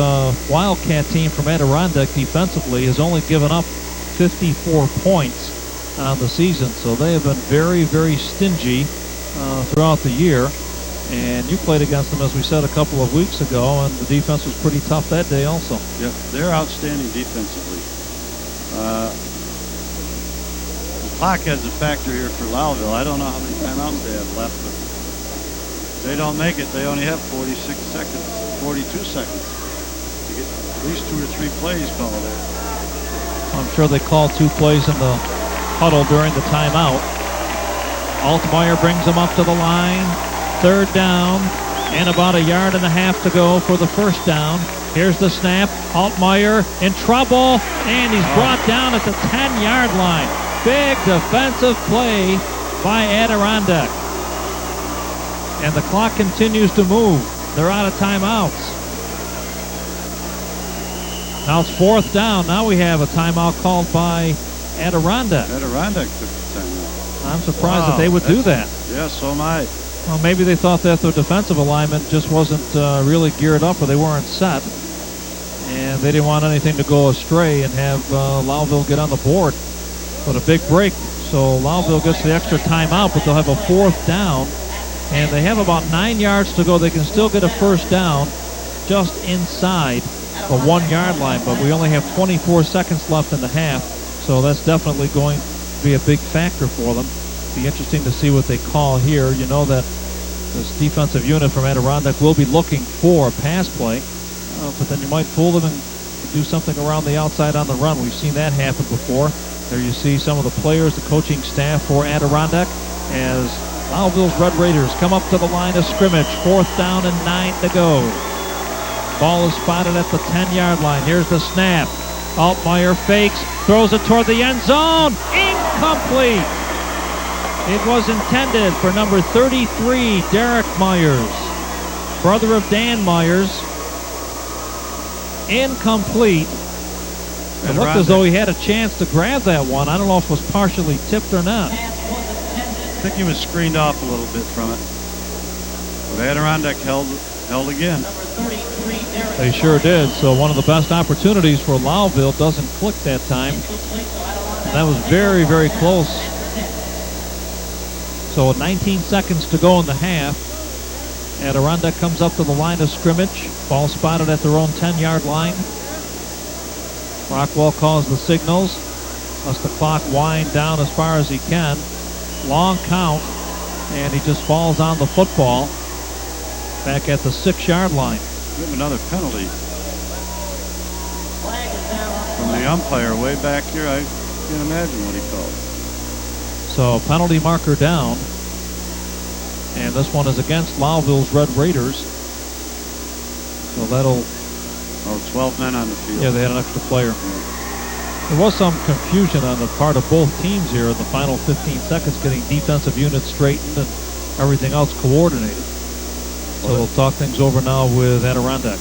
Wildcat team from Adirondack defensively has only given up 54 points on the season, so they have been very, very stingy throughout the year. And you played against them, as we said, a couple of weeks ago, and the defense was pretty tough that day also. Yep, they're outstanding defensively. The clock has a factor here for Lowville. I don't know how many timeouts they have left, but they don't make it. They only have 42 seconds to get at least 2 or 3 plays called there. I'm sure they called 2 plays in the huddle during the timeout. Altmaier brings them up to the line. Third down, and about 1.5 yards to go for the first down. Here's the snap. Altmaier in trouble, and he's brought down at the 10-yard line. Big defensive play by Adirondack. And the clock continues to move. They're out of timeouts. Now it's fourth down. Now we have a timeout called by Adirondack. Adirondack took the timeout. I'm surprised that they would do that. Yeah, so am I. Well, maybe they thought that their defensive alignment just wasn't really geared up, or they weren't set, and they didn't want anything to go astray and have Lowville get on the board. But a big break, so Lowville gets the extra timeout, but they'll have a fourth down, and they have about 9 yards to go. They can still get a first down just inside the 1-yard line, but we only have 24 seconds left in the half, so that's definitely going to be a big factor for them. Be interesting to see what they call here. You know that this defensive unit from Adirondack will be looking for a pass play, but then you might fool them and do something around the outside on the run. We've seen that happen before. There you see some of the players, the coaching staff for Adirondack, as Lowville's Red Raiders come up to the line of scrimmage. 4th down and 9 to go. Ball is spotted at the 10-yard line. Here's the snap. Altmaier fakes, throws it toward the end zone. Incomplete. It was intended for number 33, Derek Myers, brother of Dan Myers. Incomplete. It looked as though he had a chance to grab that one. I don't know if it was partially tipped or not. I think he was screened off a little bit from it. But Adirondack held again. They sure did. So one of the best opportunities for Lowville doesn't click that time. And that was very, very close. So 19 seconds to go in the half. Adirondack comes up to the line of scrimmage. Ball spotted at their own 10-yard line. Rockwell calls the signals. Lets the clock wind down as far as he can. Long count. And he just falls on the football back at the 6-yard line. We have another penalty from the umpire way back here. Can't imagine what he felt. So penalty marker down. And this one is against Lowville's Red Raiders. So that'll... 12 men on the field. Yeah, they had an extra player. There was some confusion on the part of both teams here in the final 15 seconds, getting defensive units straightened and everything else coordinated. So they'll talk things over now with Adirondack.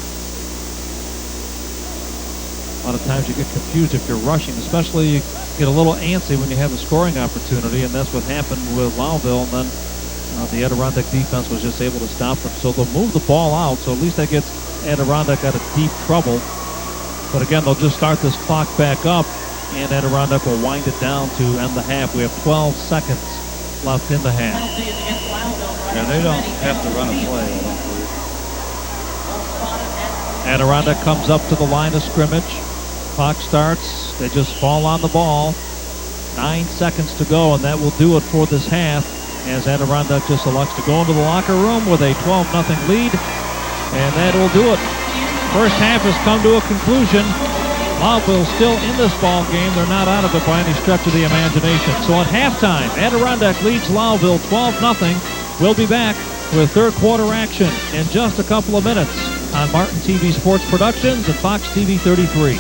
A lot of times you get confused if you're rushing, especially you get a little antsy when you have a scoring opportunity, and that's what happened with Lowville, and then the Adirondack defense was just able to stop them. So they'll move the ball out, so at least that gets Adirondack out of deep trouble. But again, they'll just start this clock back up, and Adirondack will wind it down to end the half. We have 12 seconds left in the half. Yeah, they don't have to run a play, I don't believe. Adirondack comes up to the line of scrimmage. Clock starts. They just fall on the ball. 9 seconds to go, and that will do it for this half, as Adirondack just elects to go into the locker room with a 12-0 lead, and that will do it. First half has come to a conclusion. Lowville still in this ball game. They're not out of it by any stretch of the imagination. So at halftime, Adirondack leads Lowville 12-0. We'll be back with third quarter action in just a couple of minutes on Martin TV Sports Productions and Fox TV 33.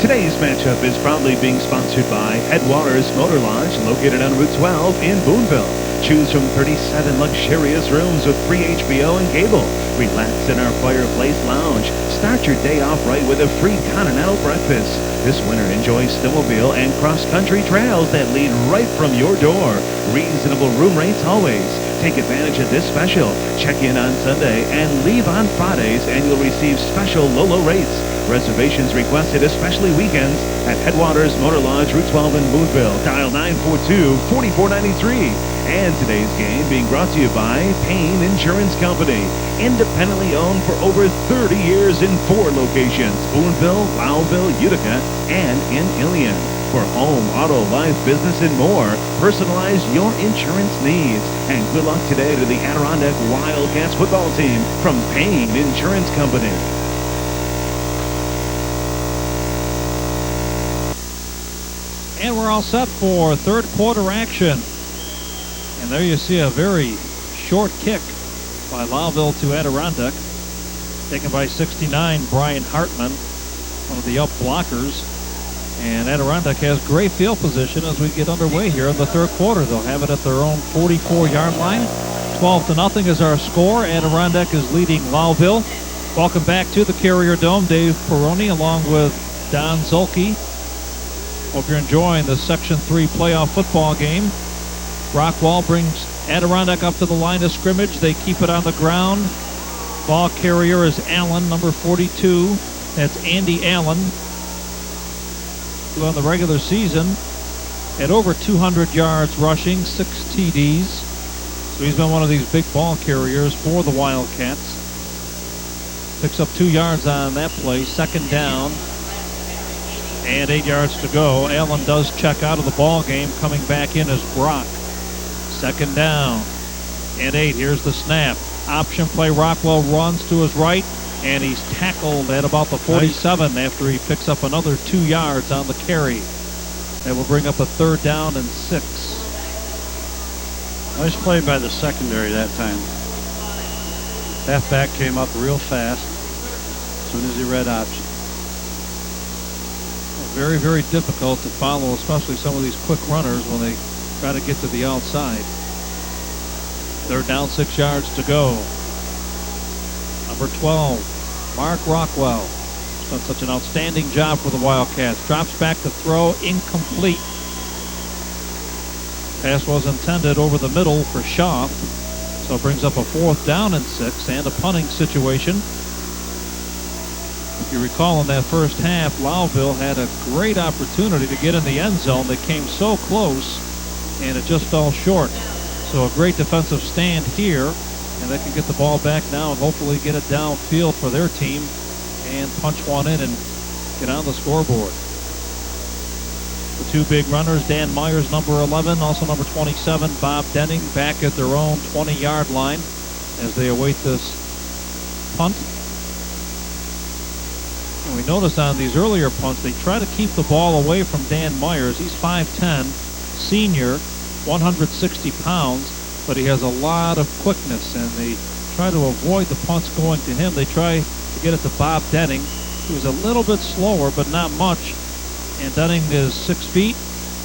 Today's matchup is proudly being sponsored by Headwaters Motor Lodge, located on Route 12 in Boonville. Choose from 37 luxurious rooms with free HBO and cable. Relax in our fireplace lounge. Start your day off right with a free continental breakfast. This winter, enjoy snowmobile and cross-country trails that lead right from your door. Reasonable room rates always. Take advantage of this special. Check in on Sunday and leave on Fridays, and you'll receive special low rates. Reservations requested, especially weekends, at Headwaters Motor Lodge, Route 12 in Boonville. Dial 942-4493. And today's game being brought to you by Payne Insurance Company. Independently owned for over 30 years in 4 locations: Boonville, Lowville, Utica, and in Ilion. For home, auto, life, business, and more, personalize your insurance needs. And good luck today to the Adirondack Wildcats football team from Payne Insurance Company. And we're all set for third quarter action. And there you see a very short kick by Lowville to Adirondack. Taken by 69, Brian Hartman, one of the up blockers. And Adirondack has great field position as we get underway here in the third quarter. They'll have it at their own 44-yard line. 12-0 is our score. Adirondack is leading Lowville. Welcome back to the Carrier Dome. Dave Peroni along with Don Zulke. Hope you're enjoying the Section 3 playoff football game. Rockwall brings Adirondack up to the line of scrimmage. They keep it on the ground. Ball carrier is Allen, number 42. That's Andy Allen, who on the regular season had over 200 yards rushing, 6 TDs. So he's been one of these big ball carriers for the Wildcats. Picks up 2 yards on that play. Second down and 8 yards to go. Allen does check out of the ball game. Coming back in is Brock. Second down and 8. Here's the snap. Option play. Rockwell runs to his right, and he's tackled at about the 47 after he picks up another 2 yards on the carry. That will bring up a third down and 6. Nice play by the secondary that time. Halfback came up real fast as soon as he read option. Very, very difficult to follow, especially some of these quick runners when they try to get to the outside. Third down, 6 yards to go. Number 12, Mark Rockwell. He's done such an outstanding job for the Wildcats. Drops back to throw, incomplete. Pass was intended over the middle for Shaw. So it brings up a fourth down and 6 and a punting situation. If you recall in that first half, Lowville had a great opportunity to get in the end zone. They came so close, and it just fell short. So a great defensive stand here, and they can get the ball back now and hopefully get it downfield for their team and punch one in and get on the scoreboard. The 2 big runners, Dan Myers, number 11, also number 27, Bob Denning, back at their own 20-yard line as they await this punt. And we notice on these earlier punts, they try to keep the ball away from Dan Myers. He's 5'10", senior, 160 pounds, but he has a lot of quickness, and they try to avoid the punts going to him. They try to get it to Bob Denning, who's a little bit slower, but not much. And Denning is 6 feet,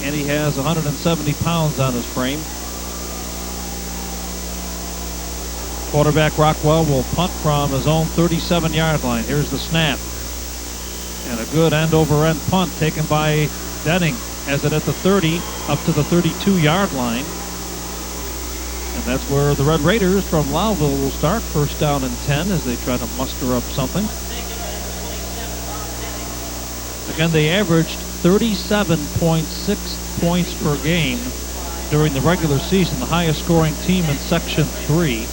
and he has 170 pounds on his frame. Quarterback Rockwell will punt from his own 37-yard line. Here's the snap. And a good end-over-end punt taken by Denning. Has it at the 30, up to the 32-yard line. And that's where the Red Raiders from Lowville will start. First down and 10 as they try to muster up something. Again, they averaged 37.6 points per game during the regular season, the highest scoring team in Section 3.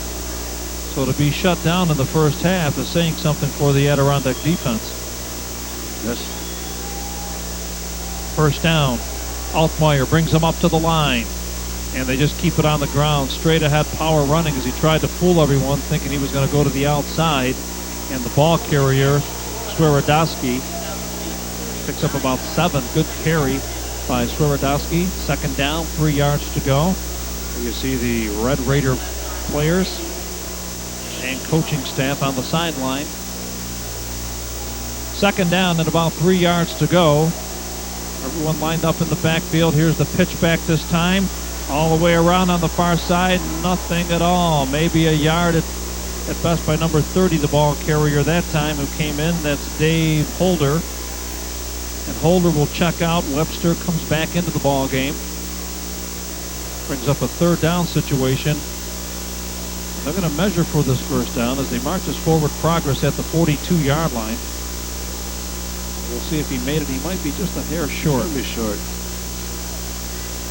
So to be shut down in the first half is saying something for the Adirondack defense. Yes. First down. Altmaier brings them up to the line. And they just keep it on the ground. Straight ahead power running as he tried to fool everyone, thinking he was going to go to the outside. And the ball carrier, Swirodowski, picks up about 7. Good carry by Swirodowski. Second down, 3 yards to go. You see the Red Raider players and coaching staff on the sideline. Second down and about 3 yards to go. Everyone lined up in the backfield. Here's the pitch back this time. All the way around on the far side. Nothing at all. Maybe a yard at best by number 30, the ball carrier that time, who came in. That's Dave Holder. And Holder will check out. Webster comes back into the ball game. Brings up a third down situation. They're going to measure for this first down as they march his forward progress at the 42-yard line. We'll see if he made it. He might be just a hair short. Should be short.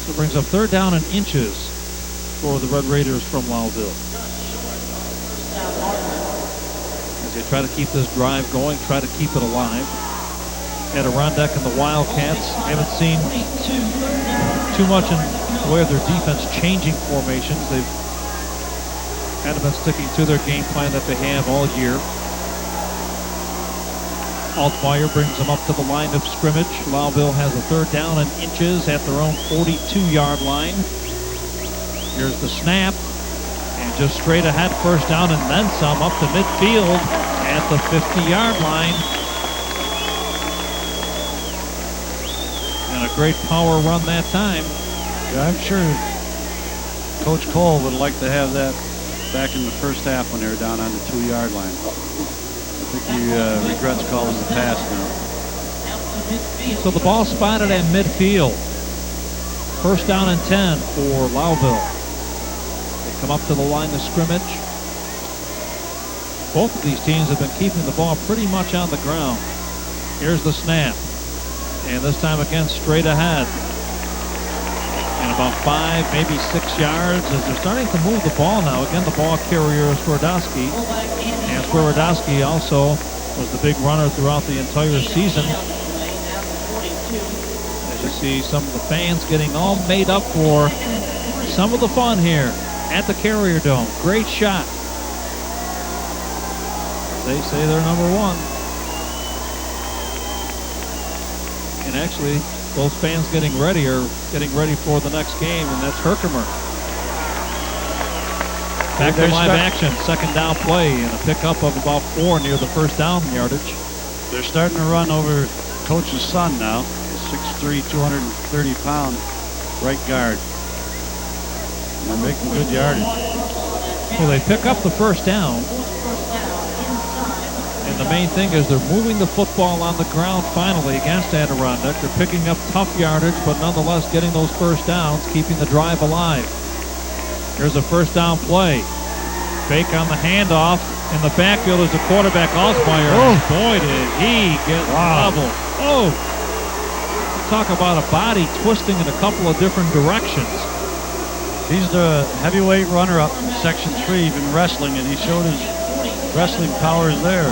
So it brings up third down and inches for the Red Raiders from Lowville. As they try to keep this drive going, try to keep it alive. Adirondack and the Wildcats haven't seen too much in the way of their defense changing formations. They've kind of been sticking to their game plan that they have all year. Altmaier brings them up to the line of scrimmage. Lowville has a third down and inches at their own 42-yard line. Here's the snap. And just straight ahead, first down and then some up to midfield at the 50-yard line. And a great power run that time. Yeah, I'm sure Coach Cole would like to have that back in the first half when they were down on the 2-yard line. I think he regrets calling the pass now. So the ball spotted at midfield. First down and 10 for Lowville. They come up to the line of scrimmage. Both of these teams have been keeping the ball pretty much on the ground. Here's the snap. And this time again straight ahead. And about 5, maybe 6 yards as they're starting to move the ball now. Again, the ball carrier is Swirodowski. And Swirodowski also was the big runner throughout the entire season. As you see some of the fans getting all made up for some of the fun here at the Carrier Dome. Great shot. They say they're number 1. And actually, those fans getting ready are getting ready for the next game, and that's Herkimer. Back to live action, second down play, and a pickup of about 4 near the first down yardage. They're starting to run over Coach's son now, 6'3", 230-pound right guard. And they're making good yardage. Well, they pick up the first down. And the main thing is they're moving the football on the ground finally against Adirondack. They're picking up tough yardage, but nonetheless getting those first downs, keeping the drive alive. Here's a first down play. Fake on the handoff. In the backfield is the quarterback, Altmaier. Oh, boy, did he get leveled. Oh, talk about a body twisting in a couple of different directions. He's the heavyweight runner-up in Section 3 in wrestling, and he showed his wrestling powers there.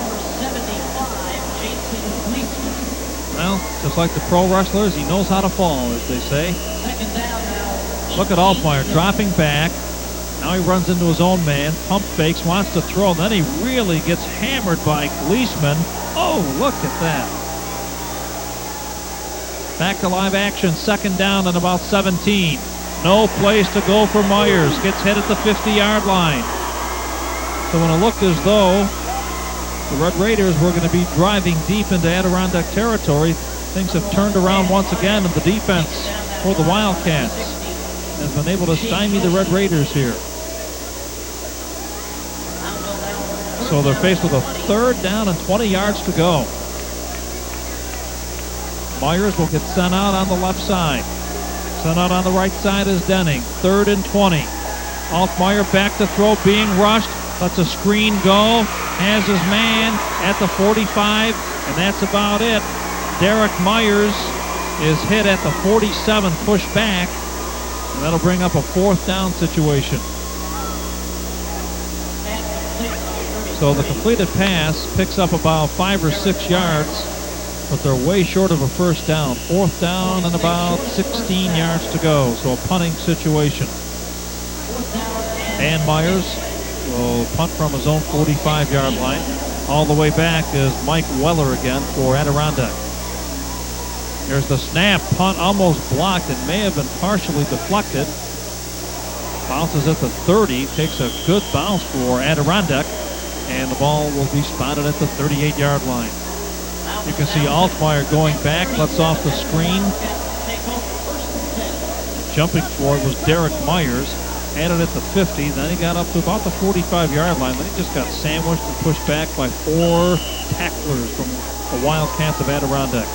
Well, just like the pro wrestlers, he knows how to fall, as they say. Look at Altmaier dropping back. Now he runs into his own man, pump fakes, wants to throw, and then he really gets hammered by Gleesman. Oh, look at that. Back to live action, second down and about 17. No place to go for Myers. Gets hit at the 50-yard line. So when it looked as though the Red Raiders were going to be driving deep into Adirondack territory, things have turned around once again, and the defense for the Wildcats has been able to stymie the Red Raiders here. So they're faced with a third down and 20 yards to go. Myers will get sent out on the left side. Sent out on the right side is Denning. Third and 20. Altmaier back to throw, being rushed. Lets a screen go. Has his man at the 45, and that's about it. Derek Myers is hit at the 47, pushed back, and that'll bring up a fourth down situation. So the completed pass picks up about 5 or 6 yards, but they're way short of a first down. Fourth down and about 16 yards to go, so a punting situation. And Myers will punt from his own 45-yard line. All the way back is Mike Weller again for Adirondack. Here's the snap. Punt almost blocked. It may have been partially deflected. Bounces at the 30. Takes a good bounce for Adirondack. And the ball will be spotted at the 38-yard line. You can see Altmaier going back. Lets off the screen. Jumping for it was Derek Myers. Had it at the 50. Then he got up to about the 45-yard line. Then he just got sandwiched and pushed back by 4 tacklers from the Wildcats of Adirondack.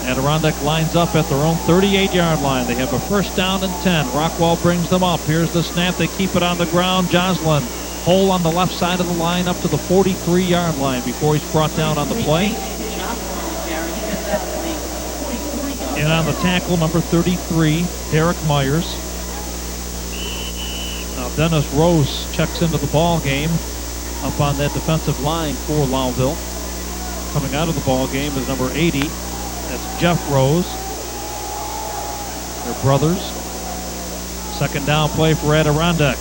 Adirondack lines up at their own 38-yard line. They have a first down and 10. Rockwell brings them up. Here's the snap. They keep it on the ground. Joslin, hole on the left side of the line up to the 43-yard line before he's brought down on the play. And on the tackle, number 33, Derek Myers. Now Dennis Rose checks into the ball game up on that defensive line for Lowville. Coming out of the ball game is number 80. That's Jeff Rose. They're brothers. Second down play for Adirondack.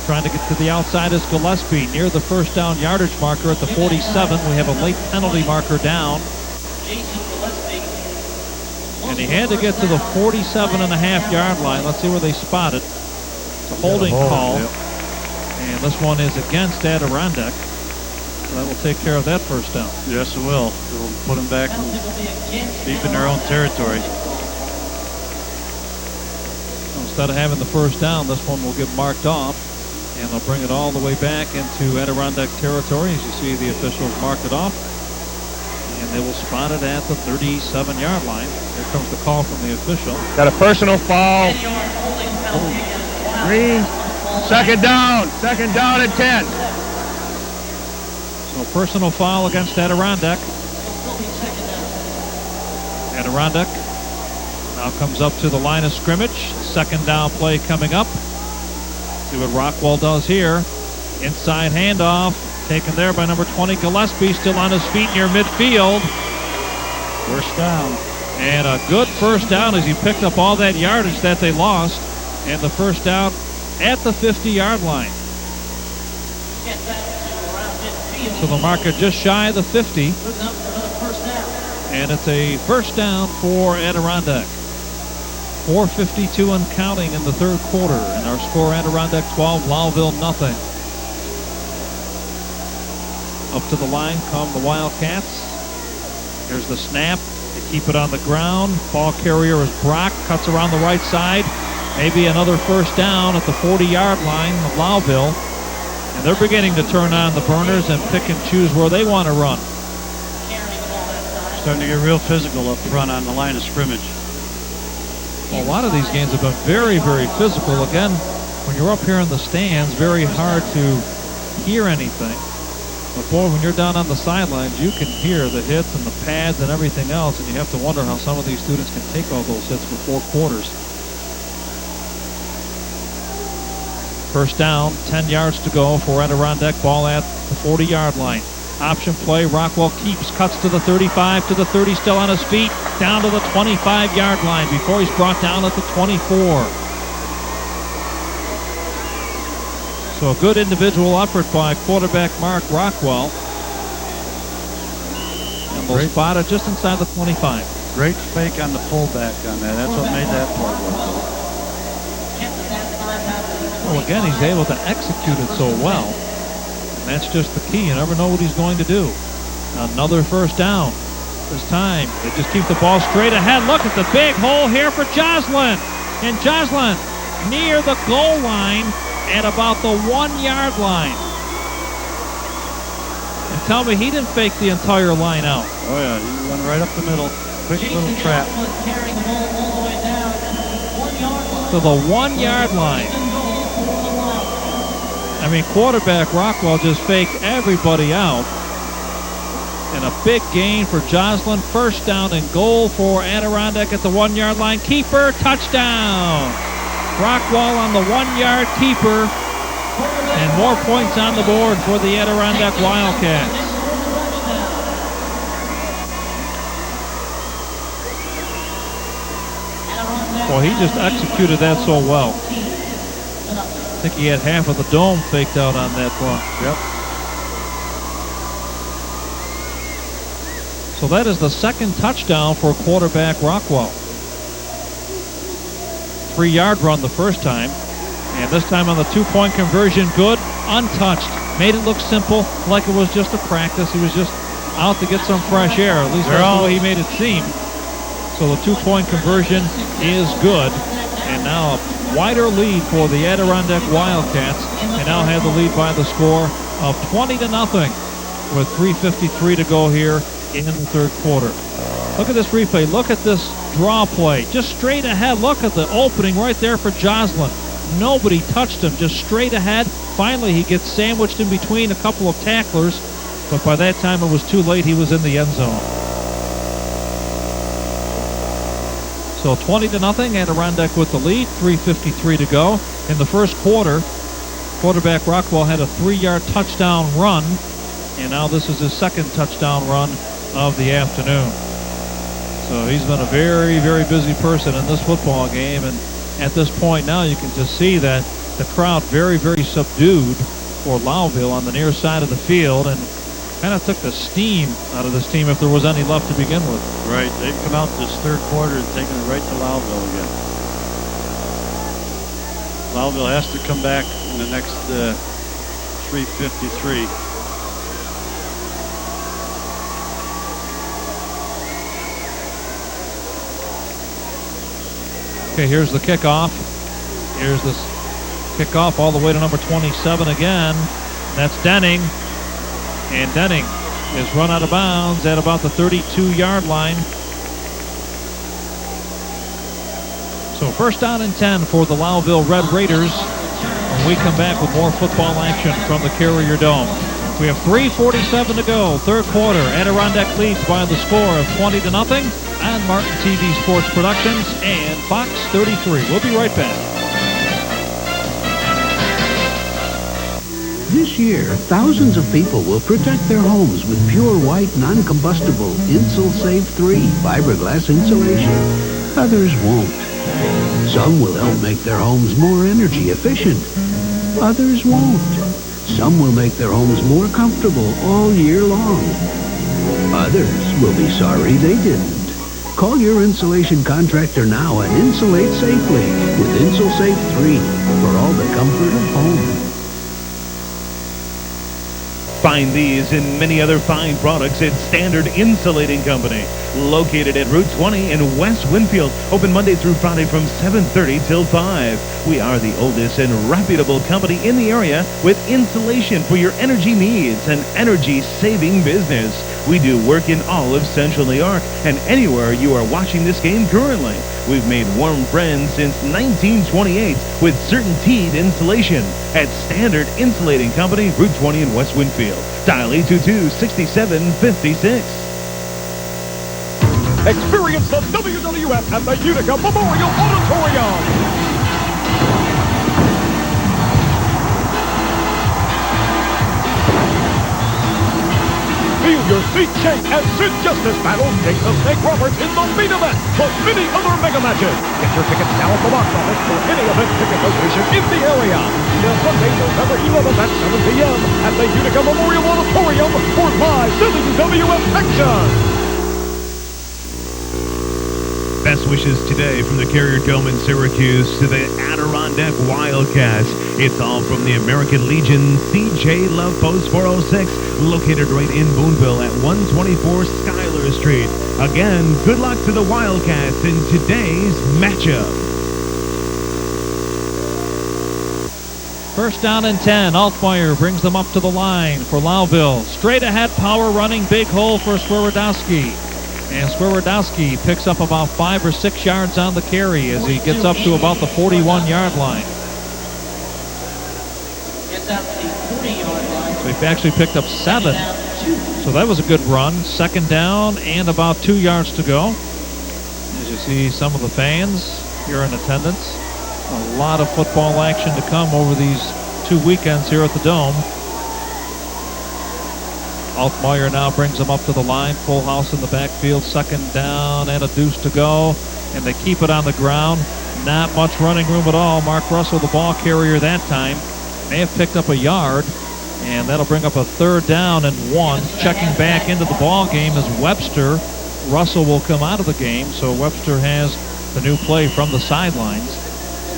Trying to get to the outside is Gillespie. Near the first down yardage marker at the 47. We have a late penalty marker down. And he had to get to the 47.5-yard line. Let's see where they spot it. It's a holding call. Yep. And this one is against Adirondack. That will take care of that first down. Yes, it will. It will put them back deep in their own territory. So instead of having the first down, this one will get marked off, and they'll bring it all the way back into Adirondack territory. As you see, the officials marked it off, and they will spot it at the 37-yard line. Here comes the call from the official. Got a personal foul. Green. Second down and 10. So personal foul against Adirondack. Adirondack now comes up to the line of scrimmage. Second down play coming up. See what Rockwell does here. Inside handoff. Taken there by number 20, Gillespie. Still on his feet near midfield. First down. And a good first down as he picked up all that yardage that they lost. And the first down at the 50-yard line. So the marker just shy of the 50. And it's a first down for Adirondack. 4:52 and counting in the third quarter. And our score, Adirondack 12, Lowville nothing. Up to the line come the Wildcats. Here's the snap. They keep it on the ground. Ball carrier is Brock. Cuts around the right side. Maybe another first down at the 40-yard line of Lowville. And they're beginning to turn on the burners and pick and choose where they want to run. Starting to get real physical up front on the line of scrimmage. Well, a lot of these games have been very, very physical. Again, when you're up here in the stands, very hard to hear anything. But boy, when you're down on the sidelines, you can hear the hits and the pads and everything else, and you have to wonder how some of these students can take all those hits for 4 quarters. First down, 10 yards to go for Adirondack. Ball at the 40-yard line. Option play, Rockwell keeps, cuts to the 35, to the 30, still on his feet, down to the 25-yard line before he's brought down at the 24. So a good individual effort by quarterback Mark Rockwell. And we'll spot it just inside the 25. Great fake on the fullback on that. That's what made that play work. Well, again, he's able to execute it so well. And that's just the key. You never know what he's going to do. Another first down. This time, they just keep the ball straight ahead. Look at the big hole here for Joslin. And Joslin near the goal line at about the 1 yard line. And tell me he didn't fake the entire line out. Oh, yeah. He went right up the middle. Quick little trap. To the 1 yard line. I mean, quarterback Rockwell just faked everybody out. And a big gain for Joslin. First down and goal for Adirondack at the 1 yard line. Keeper, touchdown. Rockwell on the 1 yard keeper. And more points on the board for the Adirondack Wildcats. Well, he just executed that so well. I think he had half of the dome faked out on that one. Yep. So that is the second touchdown for quarterback Rockwell. 3 yard run the first time. And this time on the 2-point conversion, good, untouched. Made it look simple, like it was just a practice. He was just out to get some fresh air. At least that's the way he made it seem. So the 2-point conversion is good. And now a wider lead for the Adirondack Wildcats. They now have the lead by the score of 20-0 with 3:53 to go here in the third quarter. Look at this replay. Look at this draw play. Just straight ahead. Look at the opening right there for Joslin. Nobody touched him. Just straight ahead. Finally, he gets sandwiched in between a couple of tacklers. But by that time, it was too late. He was in the end zone. So 20-0. Adirondack with the lead. 3:53 to go. In the first quarter, quarterback Rockwell had a 3-yard touchdown run. And now this is his second touchdown run of the afternoon. So he's been a very, very busy person in this football game. And at this point now, you can just see that the crowd very, very subdued for Lowville on the near side of the field, and kind of took the steam out of this team if there was any left to begin with. Right. They've come out this third quarter and taken it right to Lowville again. Lowville has to come back in the next 3:53. Okay, here's the kickoff. Here's this kickoff all the way to number 27 again. That's Denning. And Denning is run out of bounds at about the 32-yard line. So first down and 10 for the Lowville Red Raiders when we come back with more football action from the Carrier Dome. We have 3:47 to go, third quarter. Adirondack leads by the score of 20-0 on Martin TV Sports Productions and Fox 33. We'll be right back. This year, thousands of people will protect their homes with pure white, non-combustible Insul-Safe 3 fiberglass insulation. Others won't. Some will help make their homes more energy efficient. Others won't. Some will make their homes more comfortable all year long. Others will be sorry they didn't. Call your insulation contractor now and insulate safely with Insul-Safe 3 for all the comfort of home. Find these and many other fine products at Standard Insulating Company, located at Route 20 in West Winfield, open Monday through Friday from 7:30 till 5. We are the oldest and reputable company in the area with insulation for your energy needs and energy-saving business. We do work in all of Central New York and anywhere you are watching this game currently. We've made warm friends since 1928 with CertainTeed Insulation at Standard Insulating Company, Route 20 in West Winfield. Dial 822-6756. Experience the WWF at the Utica Memorial Auditorium. Feel your seat shake as Sid Justice battles Jake the Snake Roberts in the main event, plus many other mega matches. Get your tickets now at the box office or any event ticket location in the area. See us Sunday, November 11th at 7 p.m. at the Utica Memorial Auditorium for live WWF action. Best wishes today from the Carrier Dome in Syracuse to the Adirondack Wildcats. It's all from the American Legion CJ Love Post 406, located right in Boonville at 124 Schuyler Street. Again, good luck to the Wildcats in today's matchup. First down and 10. Altmaier brings them up to the line for Lowville. Straight ahead power running, big hole for Swierdowski. And Swierdowski picks up about 5 or 6 yards on the carry as he gets up to about the 41-yard line. Gets out to the 40-yard line. So he actually picked up 7. So that was a good run. Second down and about 2 yards to go. As you see some of the fans here in attendance. A lot of football action to come over these 2 weekends here at the Dome. Altmaier now brings them up to the line. Full house in the backfield. Second down and a deuce to go. And they keep it on the ground. Not much running room at all. Mark Russell, the ball carrier that time, may have picked up a yard. And that'll bring up a third down and 1. Checking back into the ball game is Webster. Russell will come out of the game. So Webster has the new play from the sidelines.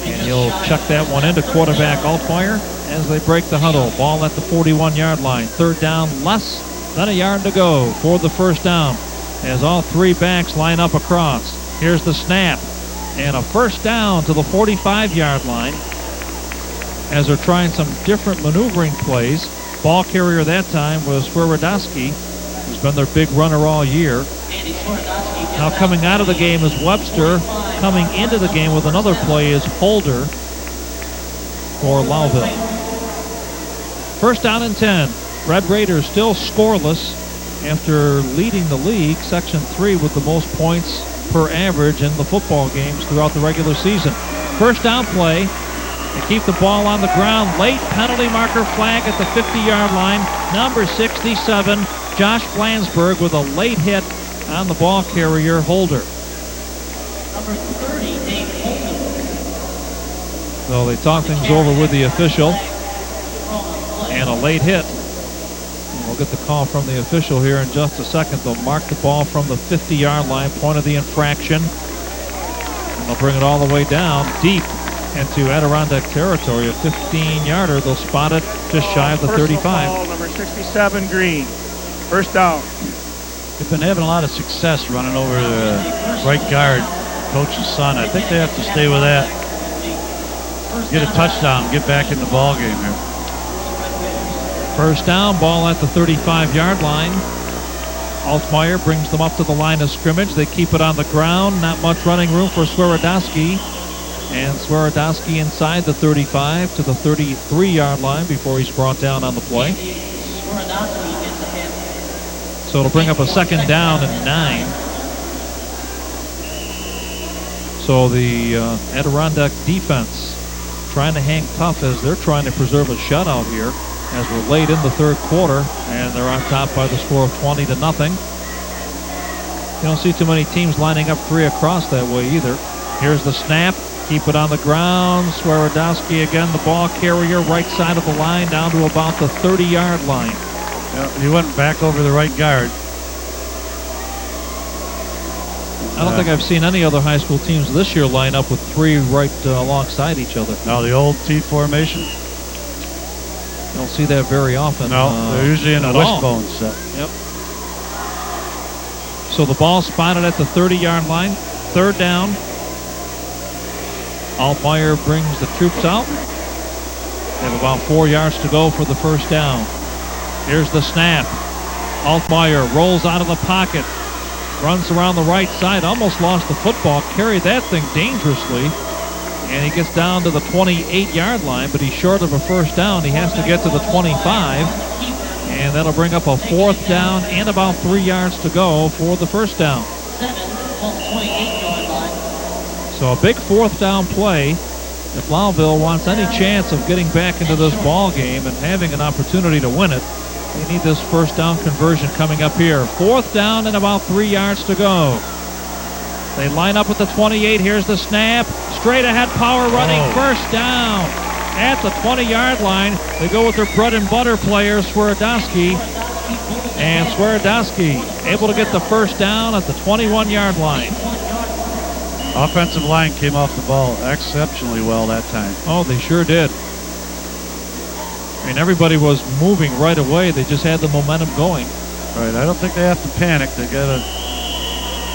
And he'll check that one into quarterback Altmaier as they break the huddle. Ball at the 41-yard line. Third down, less than a yard to go for the first down as all 3 backs line up across. Here's the snap and a first down to the 45-yard line as they're trying some different maneuvering plays. Ball carrier that time was Swierdowski, who's been their big runner all year. Now coming out of the game is Webster. Coming into the game with another play is Holder for Lowville. First down and 10. Red Raiders still scoreless after leading the league, Section 3, with the most points per average in the football games throughout the regular season. First down play. They keep the ball on the ground. Late penalty marker flag at the 50-yard line. Number 67, Josh Flansburgh with a late hit on the ball carrier Holder. Number 30, Dave Holden. So they talk things over with the official. And a late hit. We'll get the call from the official here in just a second. They'll mark the ball from the 50-yard line, point of the infraction. And they'll bring it all the way down deep into Adirondack territory. A 15-yarder. They'll spot it just shy of the 35. Ball, number 67, Green. First down. They've been having a lot of success running over the right guard, coach's son. I think they have to stay with that. Get a touchdown, get back in the ball game here. First down, ball at the 35-yard line. Altmaier brings them up to the line of scrimmage. They keep it on the ground. Not much running room for Swierdowski. And Swierdowski inside the 35 to the 33-yard line before he's brought down on the play. So it'll bring up a second down and 9. So the Adirondack defense trying to hang tough as they're trying to preserve a shutout here as we're late in the third quarter, and they're on top by the score of 20-0. You don't see too many teams lining up 3 across that way either. Here's the snap. Keep it on the ground. Swierdowski again, the ball carrier, right side of the line, down to about the 30-yard line. He went back over the right guard. I don't think I've seen any other high school teams this year line up with 3 right alongside each other. Now the old T formation. You don't see that very often. No, they're usually in a wishbone set. Yep. So the ball spotted at the 30-yard line. Third down. Altmaier brings the troops out. They have about 4 yards to go for the first down. Here's the snap. Altmaier rolls out of the pocket. Runs around the right side. Almost lost the football. Carried that thing dangerously. And he gets down to the 28-yard line, but he's short of a first down. He has to get to the 25. And that'll bring up a fourth down and about 3 yards to go for the first down. So a big fourth down play. If Lowville wants any chance of getting back into this ball game and having an opportunity to win it, They need this first down conversion coming up here. 4th down and about 3 yards to go. They line up at the 28. Here's the snap. Straight ahead power running. First down at the 20-yard line. They go with their bread and butter player, Swerodowski. And Swerodowski able to get the first down at the 21-yard line. Offensive line came off the ball exceptionally well that time. Oh, they sure did. I mean, everybody was moving right away. They just had the momentum going. Right, I don't think they have to panic. They got to...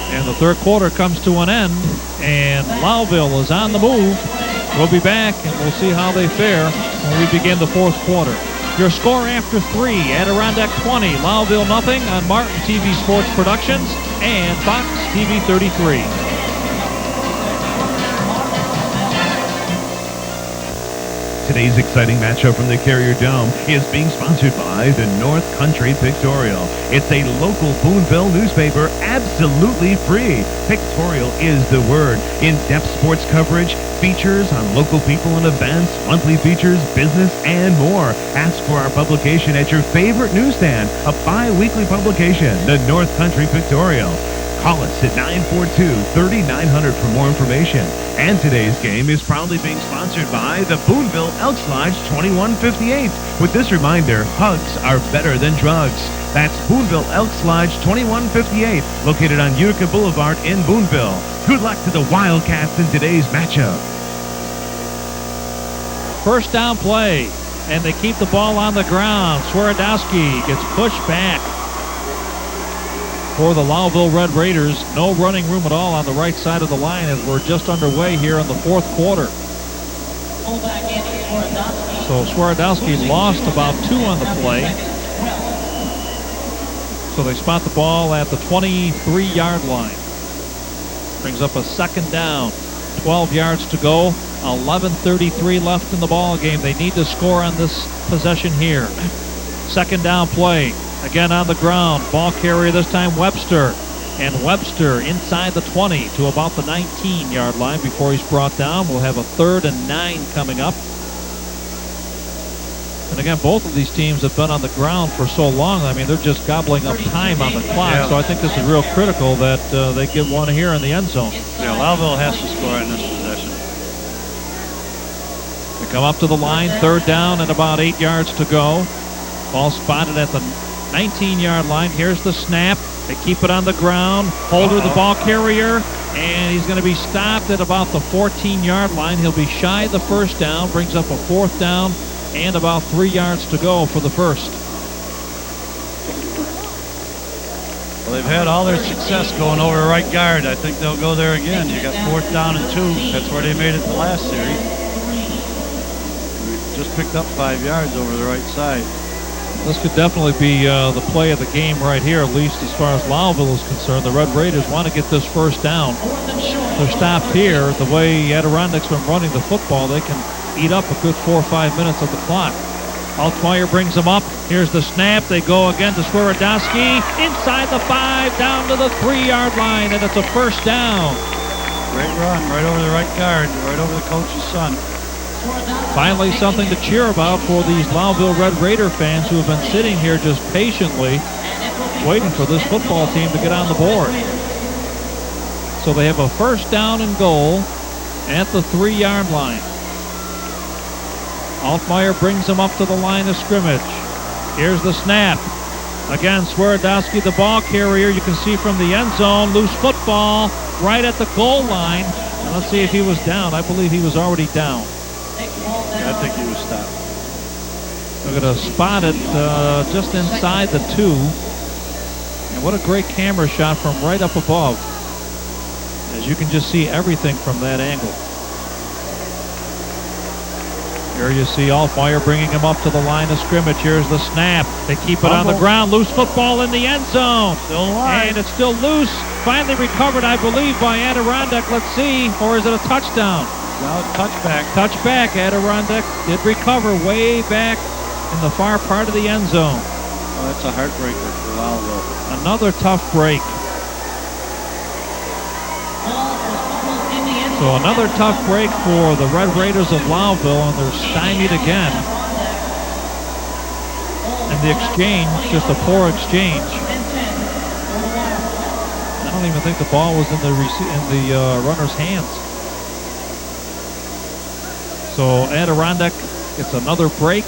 And the third quarter comes to an end, and Lowville is on the move. We'll be back, and we'll see how they fare when we begin the fourth quarter. Your score after 3, Adirondack 20, Lowville nothing on Martin TV Sports Productions and Fox TV 33. Today's exciting matchup from the Carrier Dome is being sponsored by the North Country Pictorial. It's a local Boonville newspaper, absolutely free. Pictorial is the word. In-depth sports coverage, features on local people and events, monthly features, business, and more. Ask for our publication at your favorite newsstand, a bi-weekly publication, the North Country Pictorial. Call us at 942-3900 for more information. And today's game is proudly being sponsored by the Boonville Elks Lodge 2158. With this reminder, hugs are better than drugs. That's Boonville Elks Lodge 2158, located on Utica Boulevard in Boonville. Good luck to the Wildcats in today's matchup. First down play, and they keep the ball on the ground. Swerodowski gets pushed back. For the Lowville Red Raiders, no running room at all on the right side of the line as we're just underway here in the fourth quarter. So Swerodowski lost about 2 on the play. So they spot the ball at the 23-yard line. Brings up a second down. 12 yards to go. 11:33 left in the ball game. They need to score on this possession here. Second down play. Again on the ground. Ball carrier this time Webster. And Webster inside the 20 to about the 19-yard line before he's brought down. We'll have a 3rd and 9 coming up. And again, both of these teams have been on the ground for so long. I mean, they're just gobbling up time on the clock. Yeah. So I think this is real critical that they get one here in the end zone. Yeah, Lowville has to score in this possession. They come up to the line. 3rd down and about 8 yards to go. Ball spotted at the 19-yard line. Here's the snap. They keep it on the ground. Holder, the ball carrier, and he's going to be stopped at about the 14-yard line. He'll be shy of the first down. Brings up a 4th down and about 3 yards to go for the first. Well, they've had all their success going over right guard. I think they'll go there again. You got 4th down and 2. That's where they made it the last series. We just picked up 5 yards over the right side. This could definitely be the play of the game right here, at least as far as Lowville is concerned. The Red Raiders want to get this first down. They're stopped here. The way Adirondack's been running the football, they can eat up a good 4 or 5 minutes of the clock. Altmaier brings them up. Here's the snap. They go again to Swerodowski. Inside the 5, down to the 3-yard line, and it's a first down. Great run, right over the right guard, right over the coach's son. Finally, something to cheer about for these Lowville Red Raider fans who have been sitting here just patiently waiting for this football team to get on the board. So they have a first down and goal at the 3-yard line. Altmaier brings them up to the line of scrimmage. Here's the snap. Again, Swerodowski, the ball carrier. You can see from the end zone, loose football right at the goal line. And let's see if he was down. I believe he was already down. I think he was stopped. We're going to spot it just inside the 2. And what a great camera shot from right up above. As you can just see everything from that angle. Here you see Altmaier bringing him up to the line of scrimmage. Here's the snap. They keep it on the ground. Loose football in the end zone. Still alive. And it's still loose. Finally recovered, I believe, by Adirondack. Let's see. Or is it a touchdown? Now touchback. Touchback. Adirondack did recover way back in the far part of the end zone. Oh, that's a heartbreaker for Lowville. Another tough break. So another tough break for the Red Raiders of Lowville, and they're stymied again. And the exchange, just a poor exchange. I don't even think the ball was in the runner's hands. So Adirondack gets another break.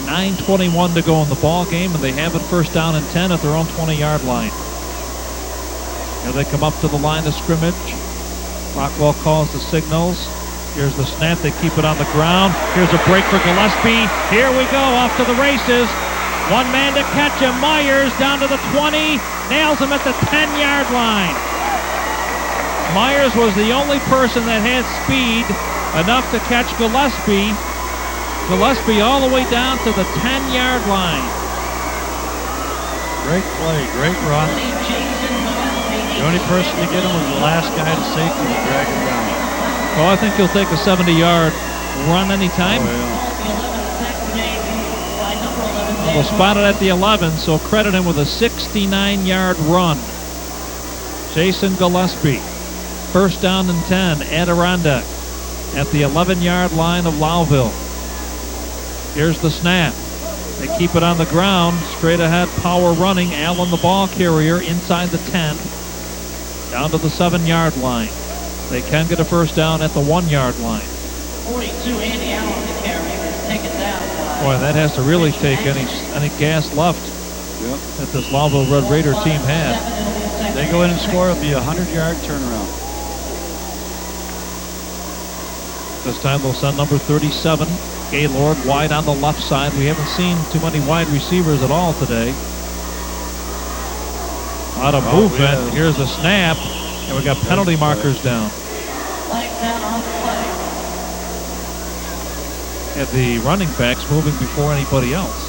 9:21 to go in the ball game, and they have it first down and 10 at their own 20-yard line. Here they come up to the line of scrimmage. Rockwell calls the signals. Here's the snap. They keep it on the ground. Here's a break for Gillespie. Here we go, off to the races. One man to catch him. Myers down to the 20. Nails him at the 10-yard line. Myers was the only person that had speed enough to catch Gillespie. Gillespie all the way down to the 10-yard line. Great play, great run. The only person to get him was the last guy to safety to drag him down. Well, I think he'll take a 70-yard run anytime. Oh, yeah. We'll spot it at the 11, so credit him with a 69-yard run. Jason Gillespie. First down and 10, Adirondack at the 11-yard line of Lowville. Here's the snap. They keep it on the ground. Straight ahead, power running. Allen, the ball carrier, inside the 10. Down to the 7-yard line. They can get a first down at the 1-yard line. 42, Andy Allen, the carrier, is taken down. Boy, that has to really take any gas left that this Lowville Red Raider team had. They go in and score, it'll be a 100-yard turnaround. This time they'll send number 37, Gaylord, wide on the left side. We haven't seen too many wide receivers at all today. A lot of movement. Yeah. Here's a snap, and we got penalty markers down. Had the running backs moving before anybody else.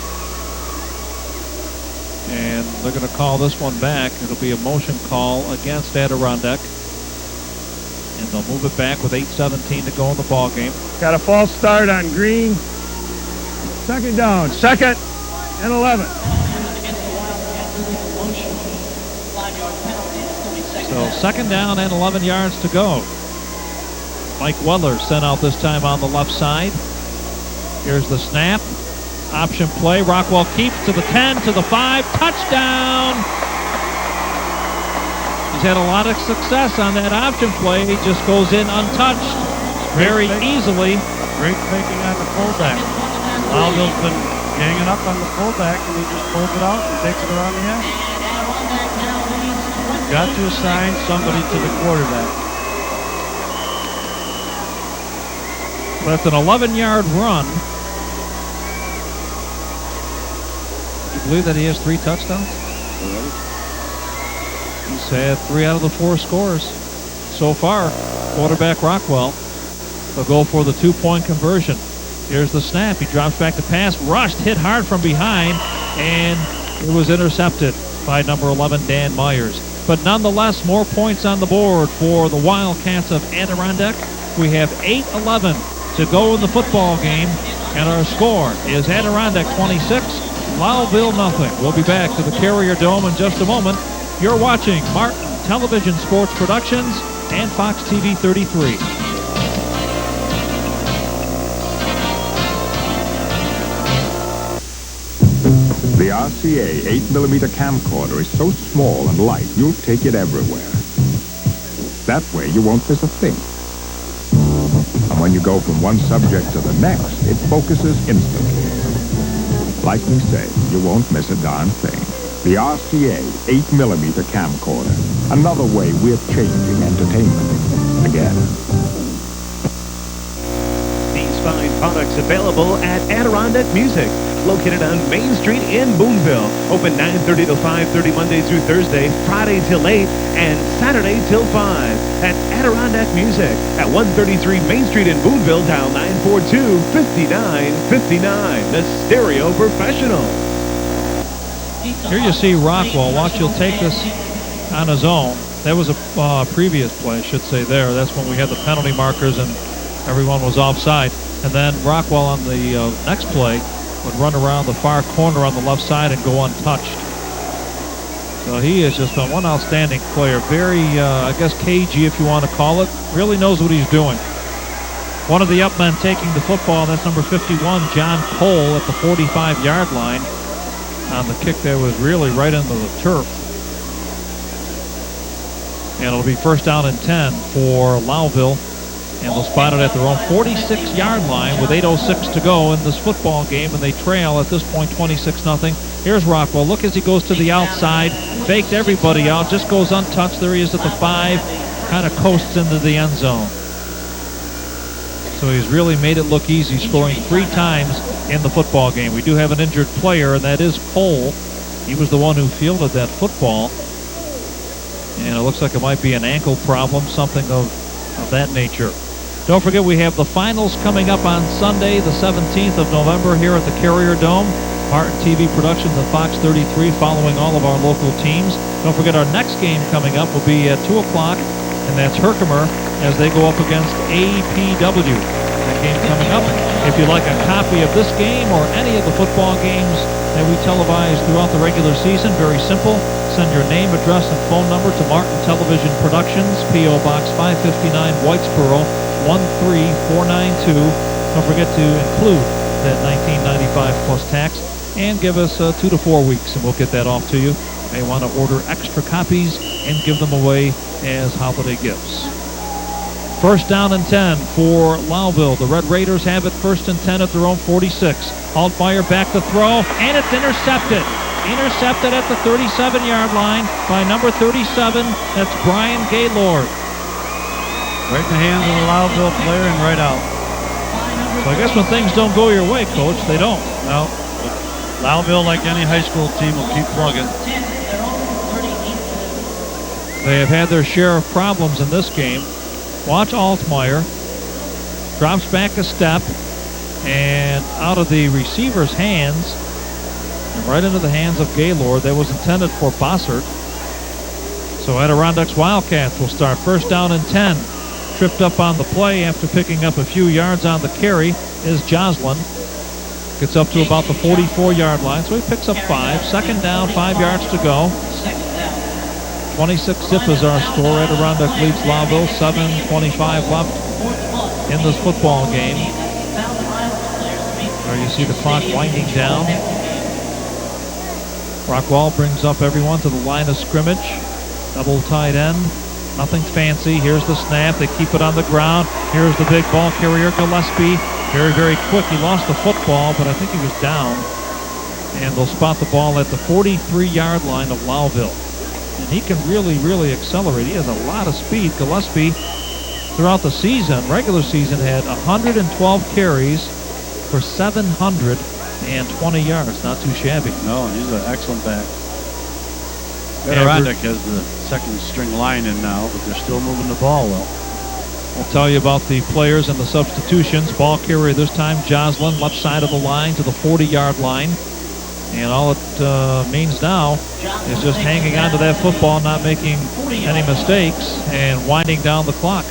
And they're going to call this one back. It'll be a motion call against Adirondack. And they'll move it back with 8:17 to go in the ball game. Got a false start on Green. Second down. Second and 11. So second down and 11 yards to go. Mike Weller sent out this time on the left side. Here's the snap. Option play. Rockwell keeps to the 10, to the 5. Touchdown! He's had a lot of success on that option play. He just goes in untouched very easily. Great faking on the fullback. Lowville's been ganging up on the fullback, and he just pulls it out and takes it around the edge. Got to assign somebody to the quarterback. But it's an 11-yard run. Would you believe that he has 3 touchdowns? He's had 3 out of the 4 scores so far. Quarterback Rockwell will go for the 2-point conversion. Here's the snap. He drops back to pass. Rushed, hit hard from behind, and it was intercepted by number 11, Dan Myers. But nonetheless, more points on the board for the Wildcats of Adirondack. We have 8:11 to go in the football game, and our score is Adirondack 26, Lowville nothing. We'll be back to the Carrier Dome in just a moment. You're watching Martin Television Sports Productions and Fox TV 33. The RCA 8mm camcorder is so small and light, you'll take it everywhere. That way, you won't miss a thing. And when you go from one subject to the next, it focuses instantly. Like we say, you won't miss a darn thing. The RCA 8mm camcorder. Another way we're changing entertainment. Again. These fine products available at Adirondack Music, located on Main Street in Boonville. Open 9:30 to 5:30 Monday through Thursday, Friday till 8, and Saturday till 5. At Adirondack Music at 133 Main Street in Boonville. Dial 942-5959. The Stereo Professional. Here you see Rockwell. Watch, he'll take this on his own. That was a previous play, I should say there. That's when we had the penalty markers and everyone was offside. And then Rockwell on the next play would run around the far corner on the left side and go untouched. So he has just been one outstanding player. Very, I guess, cagey, if you want to call it. Really knows what he's doing. One of the up men taking the football, that's number 51, John Cole, at the 45-yard line. on the kick that was really right into the turf. And it'll be first down and 10 for Lowville. And they'll spot it at their own 46-yard line with 8:06 to go in this football game. And they trail at this point 26-0. Here's Rockwell. Look as he goes to the outside. Faked everybody out. Just goes untouched. There he is at the 5. Kind of coasts into the end zone. So he's really made it look easy, scoring 3 times in the football game. We do have an injured player, and that is Cole. He was the one who fielded that football. And it looks like it might be an ankle problem, something of that nature. Don't forget, we have the finals coming up on Sunday, the 17th of November here at the Carrier Dome. Martin TV Productions and Fox 33 following all of our local teams. Don't forget, our next game coming up will be at 2 o'clock, and that's Herkimer as they go up against APW. That game coming up. If you'd like a copy of this game or any of the football games that we televise throughout the regular season, very simple. Send your name, address, and phone number to Martin Television Productions, P.O. Box 559, Whitesboro, 13492. Don't forget to include that $19.95 plus tax, and give us 2 to 4 weeks, and we'll get that off to you. You may want to order extra copies and give them away as holiday gifts. First down and 10 for Lowville. The Red Raiders have it first and 10 at their own 46. Altmaier back to throw, and it's intercepted. Intercepted at the 37-yard line by number 37. That's Brian Gaylord. Right in the hands of the Lowville player and right out. So I guess when things don't go your way, Coach, they don't. No. Lowville, like any high school team, will keep plugging. They have had their share of problems in this game. Watch Altmaier. Drops back a step, and out of the receiver's hands, and right into the hands of Gaylord. That was intended for Bossert. So Adirondack's Wildcats will start first down and 10. Tripped up on the play after picking up a few yards on the carry is Joslin. Gets up to about the 44-yard line, so he picks up 5. Second down, 5 yards to go. 26-zip is our score. Adirondack leads Lowville. 7:25 left in this football game. There you see the clock winding down. Rockwell brings up everyone to the line of scrimmage. Double tight end. Nothing fancy. Here's the snap. They keep it on the ground. Here's the big ball carrier, Gillespie. Very, very quick. He lost the football, but I think he was down. And they'll spot the ball at the 43-yard line of Lowville. And he can really, really accelerate. He has a lot of speed. Gillespie, throughout the season, regular season, had 112 carries for 720 yards. Not too shabby. No, he's an excellent back. Adirondack has the second string line in now, but they're still moving the ball well. I'll tell you about the players and the substitutions. Ball carrier this time, Joslin, left side of the line to the 40-yard line. And all it means now is just hanging on to that football, not making any mistakes, and winding down the clock.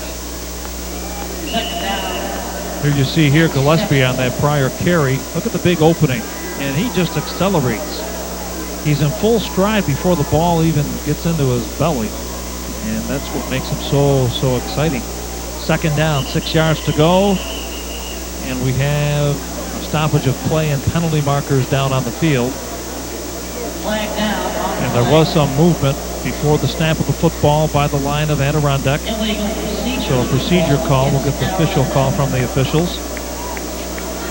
Here you see here Gillespie on that prior carry. Look at the big opening, and he just accelerates. He's in full stride before the ball even gets into his belly, and that's what makes him so exciting. Second down, 6 yards to go, and we have a stoppage of play and penalty markers down on the field. And there was some movement before the snap of the football by the line of Adirondack. So a procedure call. We'll get the official call from the officials.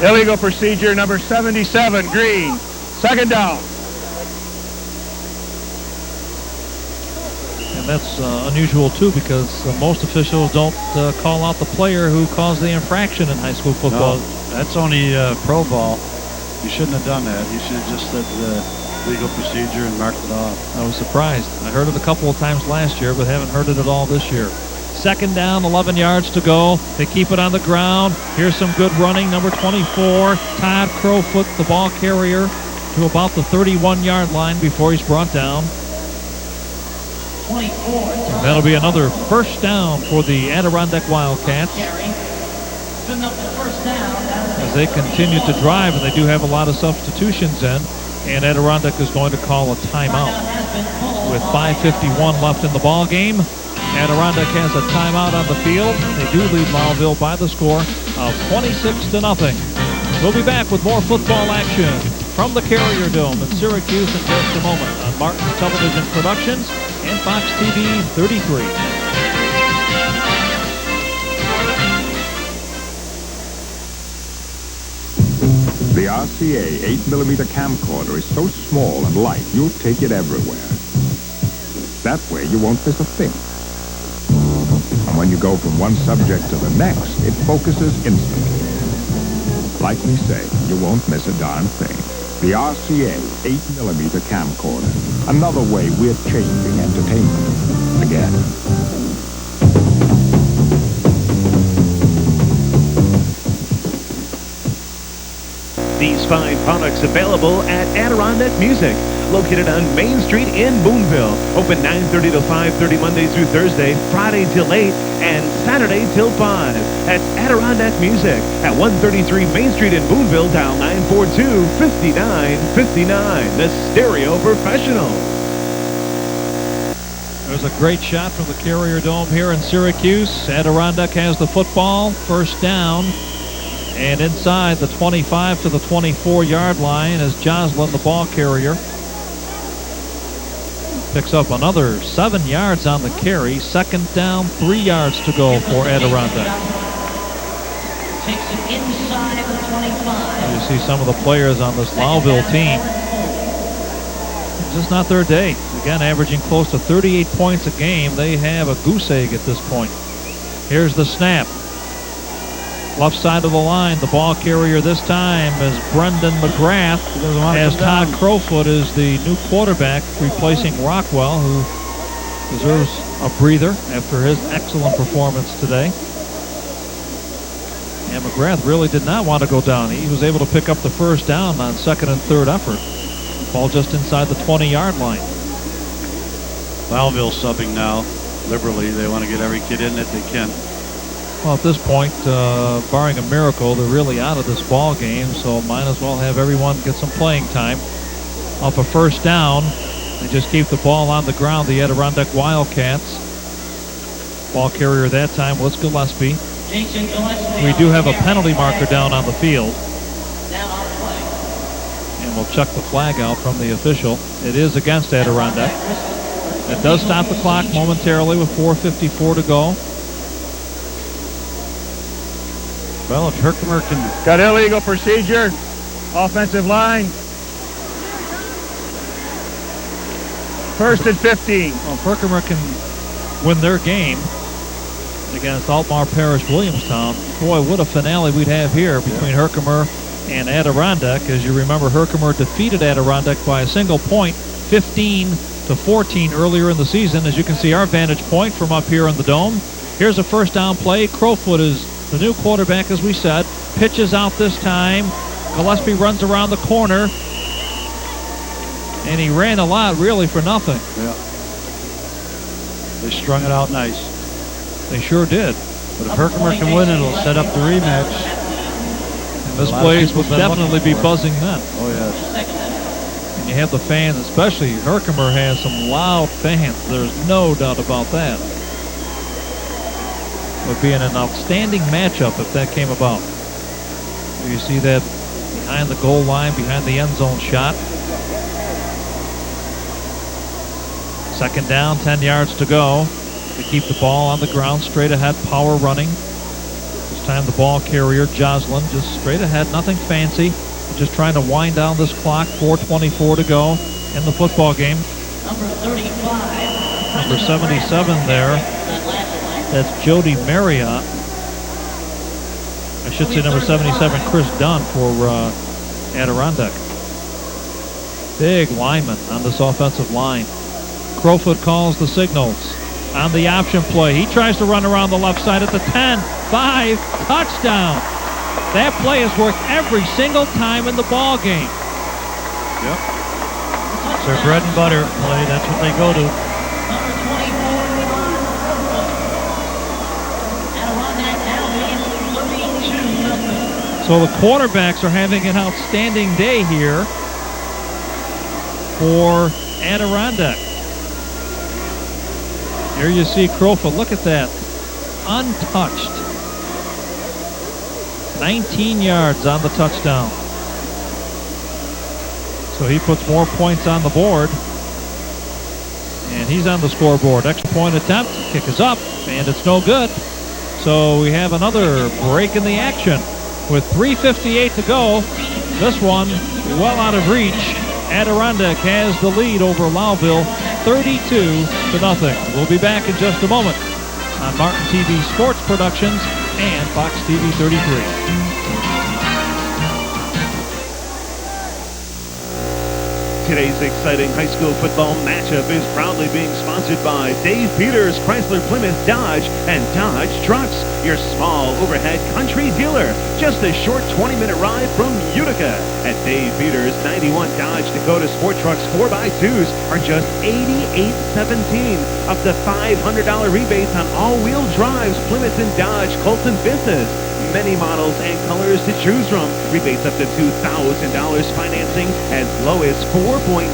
Illegal procedure number 77, green. Second down. And that's unusual, too, because most officials don't call out the player who caused the infraction in high school football. No, that's only pro ball. You shouldn't have done that. You should have just said legal procedure and marked it off. I was surprised. I heard it a couple of times last year, but haven't heard it at all this year. Second down, 11 yards to go. They keep it on the ground. Here's some good running. Number 24, Todd Crowfoot, the ball carrier, to about the 31-yard line before he's brought down. And that'll be another first down for the Adirondack Wildcats as they continue to drive, and they do have a lot of substitutions in. And Adirondack is going to call a timeout with 5:51 left in the ball game. Adirondack has a timeout on the field. They do lead Lowville by the score of 26-0. We'll be back with more football action from the Carrier Dome in Syracuse in just a moment on Martin Television Productions and Fox TV 33. The RCA 8mm camcorder is so small and light, you'll take it everywhere. That way you won't miss a thing. And when you go from one subject to the next, it focuses instantly. Like we say, you won't miss a darn thing. The RCA 8mm camcorder. Another way we're changing entertainment. Again. These fine products available at Adirondack Music, located on Main Street in Boonville. Open 9:30 to 5:30 Monday through Thursday, Friday till 8, and Saturday till 5. That's Adirondack Music at 133 Main Street in Boonville. Dial 942-5959. The Stereo Professional. There's a great shot from the Carrier Dome here in Syracuse. Adirondack has the football, first down. And inside the 25 to the 24-yard line is Joslin, the ball carrier. Picks up another 7 yards on the carry. Second down, 3 yards to go for Adirondack. Takes it inside the 25. You see some of the players on this Lowville team. It's just not their day. Again, averaging close to 38 points a game. They have a goose egg at this point. Here's the snap. Left side of the line, the ball carrier this time is Brendan McGrath, as Todd Crowfoot is the new quarterback replacing Rockwell, who deserves a breather after his excellent performance today. And McGrath really did not want to go down. He was able to pick up the first down on second and third effort. Ball just inside the 20-yard line. Lowville subbing now liberally. They want to get every kid in that they can. Well, at this point, barring a miracle, they're really out of this ball game, so might as well have everyone get some playing time. Off a first down, they just keep the ball on the ground, the Adirondack Wildcats. Ball carrier that time was Gillespie. We do have a penalty marker down on the field. And we'll check the flag out from the official. It is against Adirondack. It does stop the clock momentarily with 4:54 to go. Well, if Herkimer can... Got illegal procedure. Offensive line. First and 15. Well, if Herkimer can win their game against Altmar Parish Williamstown, boy, what a finale we'd have here between Herkimer and Adirondack. As you remember, Herkimer defeated Adirondack by a single point, 15-14 earlier in the season. As you can see, our vantage point from up here in the dome. Here's a first down play. Crowfoot is the new quarterback, as we said. Pitches out this time. Gillespie runs around the corner. And he ran a lot, really, for nothing. Yeah. They strung it out nice. They sure did. But if Herkimer can win, it'll set up the rematch. And this place will definitely be buzzing then. Oh, yes. And you have the fans, especially Herkimer has some loud fans. There's no doubt about that. Would be an outstanding matchup if that came about. So you see that behind the goal line, behind the end zone shot. Second down, 10 yards to go. They keep the ball on the ground, straight ahead, power running. This time the ball carrier, Joslin, just straight ahead, nothing fancy. Just trying to wind down this clock, 4:24 to go in the football game. Number 35. Number 77 there. That's Jody Marriott. I should say number 77, Chris Dunn for Adirondack. Big lineman on this offensive line. Crowfoot calls the signals on the option play. He tries to run around the left side at the 10, 5, touchdown. That play has worked every single time in the ball game. Yep. It's their bread and butter play. That's what they go to. So the quarterbacks are having an outstanding day here for Adirondack. Here you see Crowfoot. Look at that. Untouched. 19 yards on the touchdown. So he puts more points on the board. And he's on the scoreboard. Extra point attempt. Kick is up, and it's no good. So we have another break in the action. With 3:58 to go, this one well out of reach. Adirondack has the lead over Lowville, 32-0. We'll be back in just a moment on Martin TV Sports Productions and Fox TV 33. Today's exciting high school football matchup is proudly being sponsored by Dave Peters, Chrysler, Plymouth, Dodge, and Dodge Trucks, your small overhead country dealer. Just a short 20-minute ride from Utica. At Dave Peters, 91 Dodge Dakota Sport Trucks 4x2s are just $88.17. Up to $500 rebates on all-wheel drives, Plymouth and Dodge, Colton Vistas. Many models and colors to choose from. Rebates up to $2,000. Financing as low as 4.9%.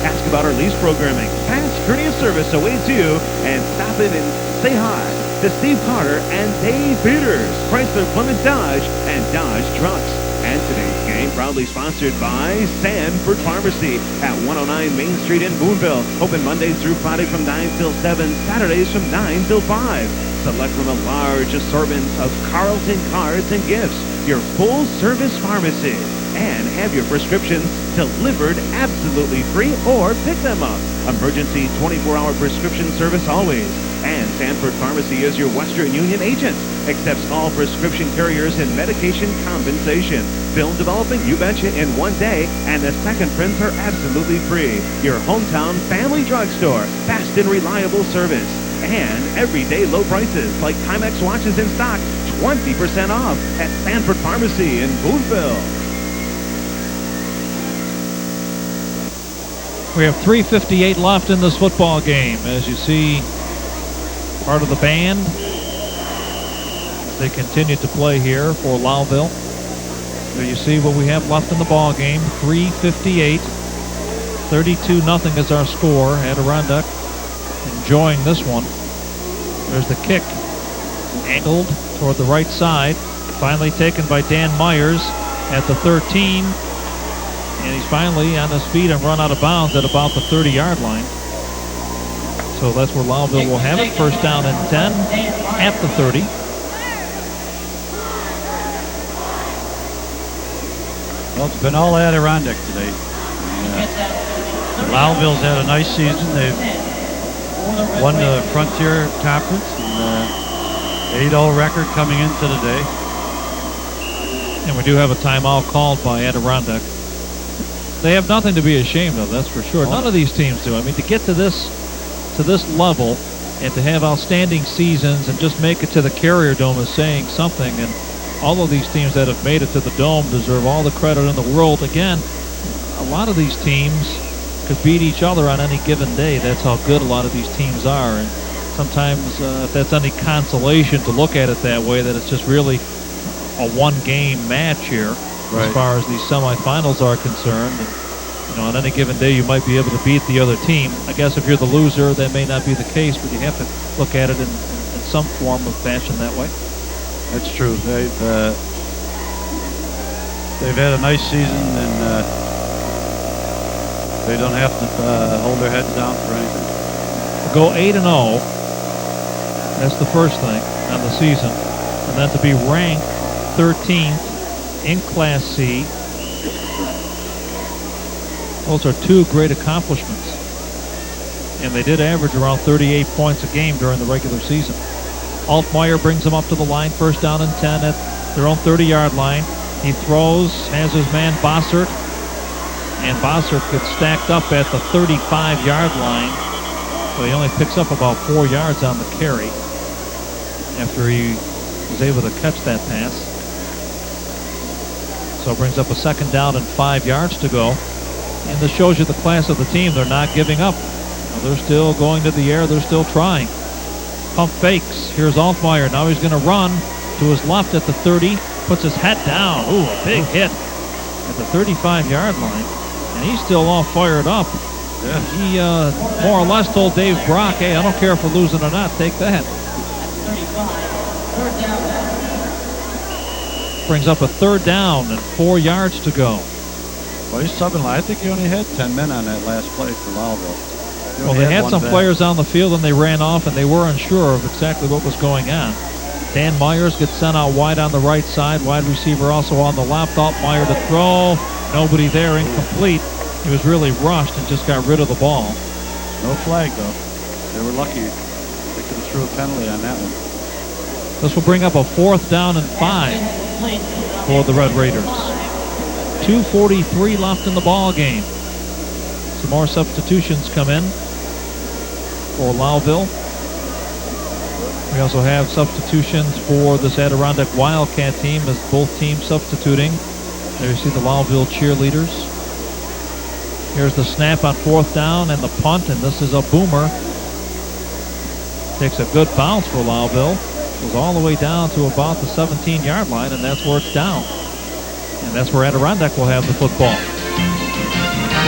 Ask about our lease programming. Fast, courteous service awaits you. And stop in and say hi to Steve Carter and Dave Peters, Chrysler, Plymouth, Dodge, and Dodge Trucks. And today's game proudly sponsored by Sanford Pharmacy at 109 Main Street in Boonville. Open Mondays through Friday from 9 till 7, Saturdays from 9 till 5. Select from a large assortment of Carlton cards and gifts. Your full-service pharmacy. And have your prescriptions delivered absolutely free or pick them up. Emergency 24-hour prescription service always. And Sanford Pharmacy is your Western Union agent. Accepts all prescription carriers and medication compensation. Film development, you betcha, in one day. And the second prints are absolutely free. Your hometown family drugstore. Fast and reliable service. And everyday low prices like Timex watches in stock, 20% off at Sanford Pharmacy in Boonville. We have 3:58 left in this football game. As you see, part of the band, they continue to play here for Lowville. There you see what we have left in the ball game. 3:58, 32-0 is our score. Adirondack enjoying this one. There's the kick, angled toward the right side. Finally taken by Dan Myers at the 13. And he's finally on his feet and run out of bounds at about the 30-yard line. So that's where Lowville will have it. First down and 10 at the 30. Well, it's been all Adirondack today. Lowville's had a nice season. They've won the Frontier Conference, and 8-0 record coming into the day. And we do have a timeout called by Adirondack. They have nothing to be ashamed of, that's for sure. None of these teams do. I mean, to get to this level and to have outstanding seasons and just make it to the Carrier Dome is saying something. And all of these teams that have made it to the Dome deserve all the credit in the world. Again, a lot of these teams could beat each other on any given day. That's how good a lot of these teams are. And sometimes, if that's any consolation to look at it that way, that it's just really a one-game match here. Right. As far as these semifinals are concerned. And, on any given day you might be able to beat the other team. I guess if you're the loser, that may not be the case, but you have to look at it in some form of fashion that way. That's true. They've had a nice season, and they don't have to hold their heads down for anything. To go 8-0, that's the first thing on the season. And then to be ranked 13th in Class C. Those are two great accomplishments. And they did average around 38 points a game during the regular season. Altmaier brings them up to the line, first down and 10 at their own 30-yard line. He throws, has his man Bossert, and Bossert gets stacked up at the 35-yard line. So he only picks up about 4 yards on the carry after he was able to catch that pass. So it brings up a second down and 5 yards to go. And this shows you the class of the team. They're not giving up. They're still going to the air. They're still trying. Pump fakes. Here's Altmaier. Now he's going to run to his left at the 30. Puts his head down. Ooh, a big hit at the 35-yard line. And he's still all fired up. Yeah. He more or less told Dave Brock, hey, I don't care if we're losing or not. Take that. Brings up a third down and 4 yards to go. Well, he's subbing. I think he only had 10 men on that last play for Lowville. Well, they had some players on the field and they ran off and they were unsure of exactly what was going on. Dan Myers gets sent out wide on the right side. Wide receiver also on the left. Altmaier to throw. Nobody there, incomplete. He was really rushed and just got rid of the ball. No flag, though. They were lucky. They could have threw a penalty on that one. This will bring up a 4th down and 5 for the Red Raiders. 2:43 left in the ball game. Some more substitutions come in for Lowville. We also have substitutions for this Adirondack Wildcat team as both teams substituting. There you see the Lowville cheerleaders. Here's the snap on 4th down and the punt, and this is a boomer. Takes a good bounce for Lowville. Goes all the way down to about the 17-yard line, and that's where it's down. And that's where Adirondack will have the football.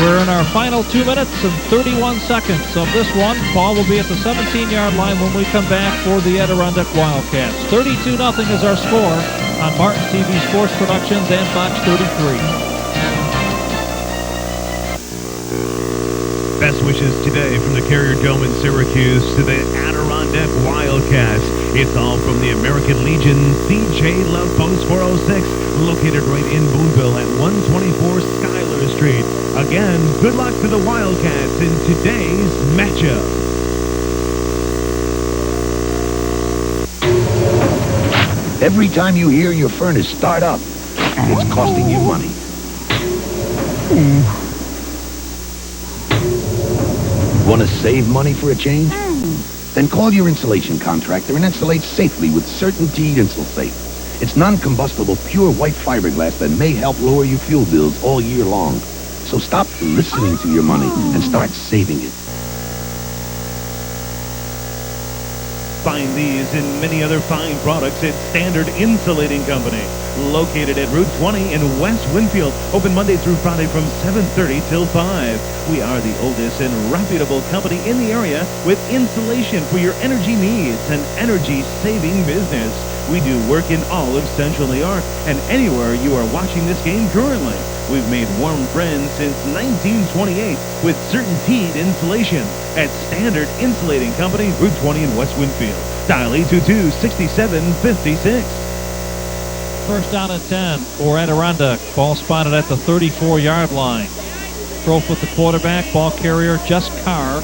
We're in our final 2 minutes and 31 seconds of this one. Ball will be at the 17-yard line when we come back for the Adirondack Wildcats. 32-0 is our score on Martin TV Sports Productions and Fox 33. Best wishes today from the Carrier Dome in Syracuse to the Adirondack Wildcats. It's all from the American Legion CJ Love Post 406, located right in Boonville at 124 Schuyler Street. Again, good luck to the Wildcats in today's matchup. Every time you hear your furnace start up, it's costing you money. Want to save money for a change? Then call your insulation contractor and insulate safely with CertainTeed InsulSafe. It's non-combustible, pure white fiberglass that may help lower your fuel bills all year long. So stop listening to your money and start saving it. Find these and many other fine products at Standard Insulating Company, located at Route 20 in West Winfield. Open Monday through Friday from 7:30 till 5. We are the oldest and reputable company in the area with insulation for your energy needs and energy-saving business. We do work in all of Central New York and anywhere you are watching this game currently. We've made warm friends since 1928 with CertainTeed Insulation at Standard Insulating Company, Route 20 in West Winfield. Dial 822-6756. 1st down and 10 for Adirondack. Ball spotted at the 34-yard line. Crowfoot the quarterback, ball carrier just Carr.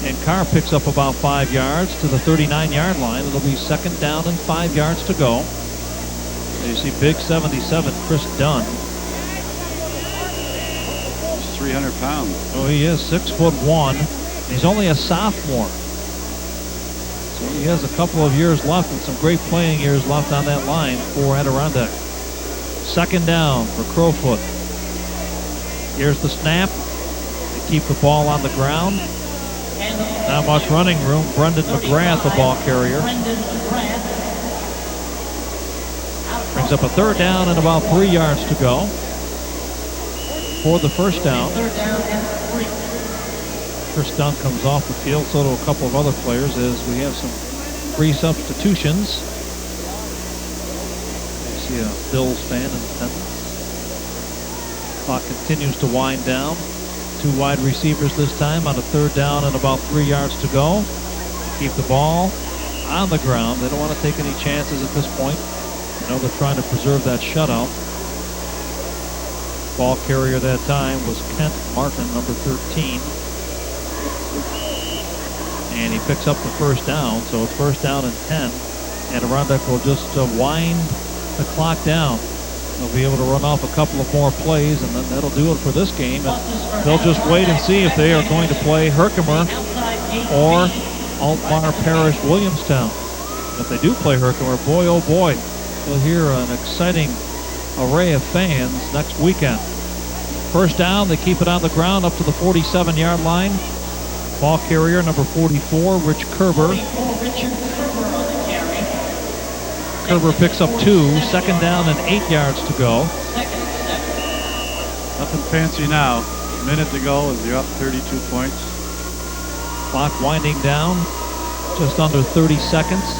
And Carr picks up about 5 yards to the 39-yard line. It'll be 2nd down and 5 yards to go. There you see big 77, Chris Dunn. 300 pounds. Oh, he is 6'1". He's only a sophomore. So he has a couple of years left and some great playing years left on that line for Adirondack. 2nd down for Crowfoot. Here's the snap. They keep the ball on the ground. Not much running room. Brendan McGrath, the ball carrier. Brings up a 3rd down and about 3 yards to go for the 1st down. Chris Dunn comes off the field, so do a couple of other players as we have some free substitutions. You see a Bills fan in attendance. Clock continues to wind down. 2 wide receivers this time on a 3rd down and about 3 yards to go. Keep the ball on the ground. They don't want to take any chances at this point. You know, they're trying to preserve that shutout. Ball carrier that time was Kent Martin, number 13. And he picks up the 1st down, so it's 1st down and 10. Adirondack will just wind the clock down. They'll be able to run off a couple of more plays, and then that'll do it for this game. And they'll just wait and see if they are going to play Herkimer or Altmaier Parish Williamstown. If they do play Herkimer, boy, oh boy, we'll hear an exciting array of fans next weekend. 1st down, they keep it on the ground up to the 47-yard line. Ball carrier number 44, Rich Kerber. Kerber picks up 2, 2nd down and 8 yards to go. Nothing fancy now. A minute to go as you're up 32 points. Clock winding down, just under 30 seconds.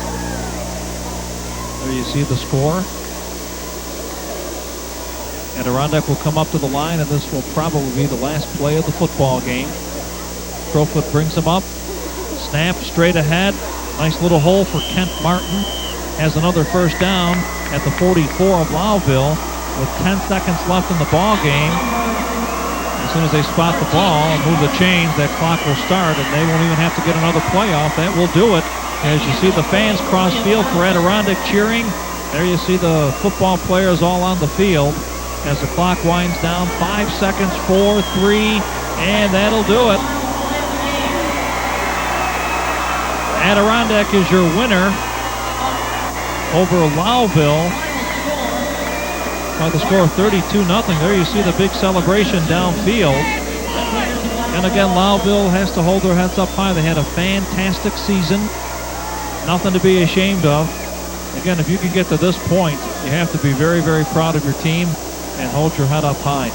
There you see the score. Adirondack will come up to the line, and this will probably be the last play of the football game. Crowfoot brings him up. Snap straight ahead. Nice little hole for Kent Martin. Has another first down at the 44 of Lowville with 10 seconds left in the ball game. As soon as they spot the ball and move the chains, that clock will start, and they won't even have to get another play off. That will do it. As you see the fans cross field for Adirondack cheering. There you see the football players all on the field as the clock winds down. 5 seconds, 4, 3, and that'll do it. Adirondack is your winner over Lowville by the score of 32-0. There you see the big celebration downfield. And again, Lowville has to hold their heads up high. They had a fantastic season. Nothing to be ashamed of. Again, if you can get to this point, you have to be very, very proud of your team and hold your head up high.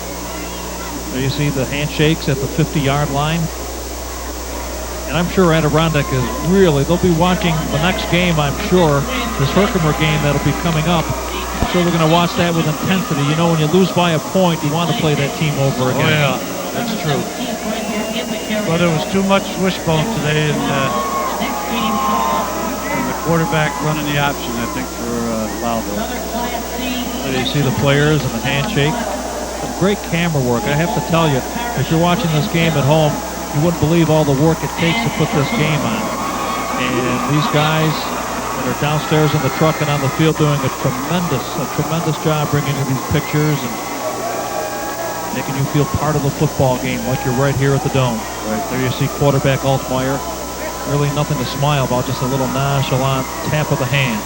There you see the handshakes at the 50-yard line. And I'm sure Adirondack is really, they'll be watching the next game, I'm sure, this Herkimer game that'll be coming up. I'm sure they're going to watch that with intensity. You know, when you lose by a point, you want to play that team over again. Oh, yeah, that's true. But it was too much wishbone today, and the quarterback running the option, I think, for Lowville. So you see the players and the handshake. Some great camera work. I have to tell you, if you're watching this game at home, you wouldn't believe all the work it takes to put this game on. And these guys that are downstairs in the truck and on the field doing a tremendous job bringing you these pictures and making you feel part of the football game like you're right here at the Dome. Right there you see quarterback Altmaier. Really nothing to smile about, just a little nonchalant tap of the hand.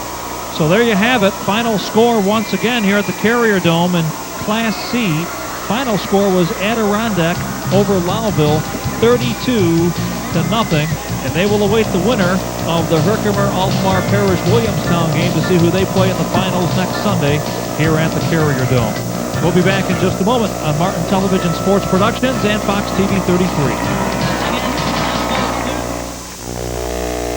So there you have it. Final score once again here at the Carrier Dome in Class C. Final score was Adirondack over Lowville, 32-0, and they will await the winner of the Herkimer-Altamar Parish Williamstown game to see who they play in the finals next Sunday here at the Carrier Dome. We'll be back in just a moment on Martin Television Sports Productions and Fox TV 33.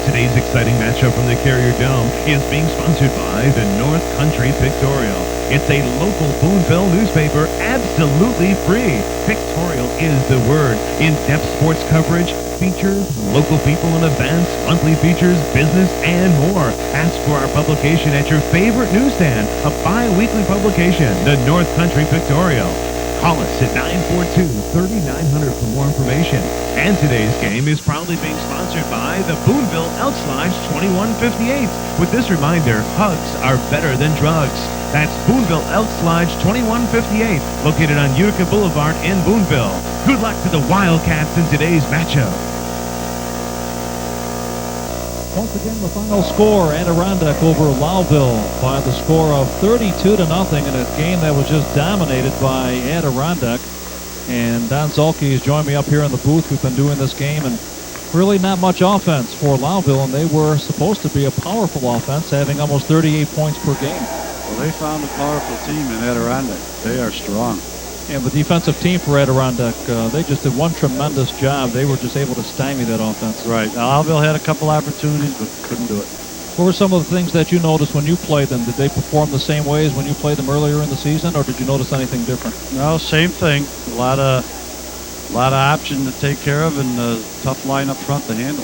Today's exciting matchup from the Carrier Dome is being sponsored by the North Country Pictorial. It's a local Boonville newspaper, absolutely free. Pictorial is the word. In-depth sports coverage, features, local people and events, monthly features, business, and more. Ask for our publication at your favorite newsstand, a bi-weekly publication, the North Country Pictorial. Call us at 942-3900 for more information. And today's game is proudly being sponsored by the Boonville Elks Lodge 2158. With this reminder, hugs are better than drugs. That's Boonville Elks Lodge 2158, located on Utica Boulevard in Boonville. Good luck to the Wildcats in today's matchup. Once again, the final score, Adirondack over Lowville by the score of 32-0 in a game that was just dominated by Adirondack. And Don Zolke has joined me up here in the booth. We've been doing this game, and really not much offense for Lowville, and they were supposed to be a powerful offense, having almost 38 points per game. Well, they found a powerful team in Adirondack. They are strong. And the defensive team for Adirondack, they just did one tremendous job. They were just able to stymie that offense. Right. Now, Lowville had a couple opportunities, but couldn't do it. What were some of the things that you noticed when you played them? Did they perform the same way as when you played them earlier in the season, or did you notice anything different? No, same thing. A lot of option to take care of, and a tough line up front to handle.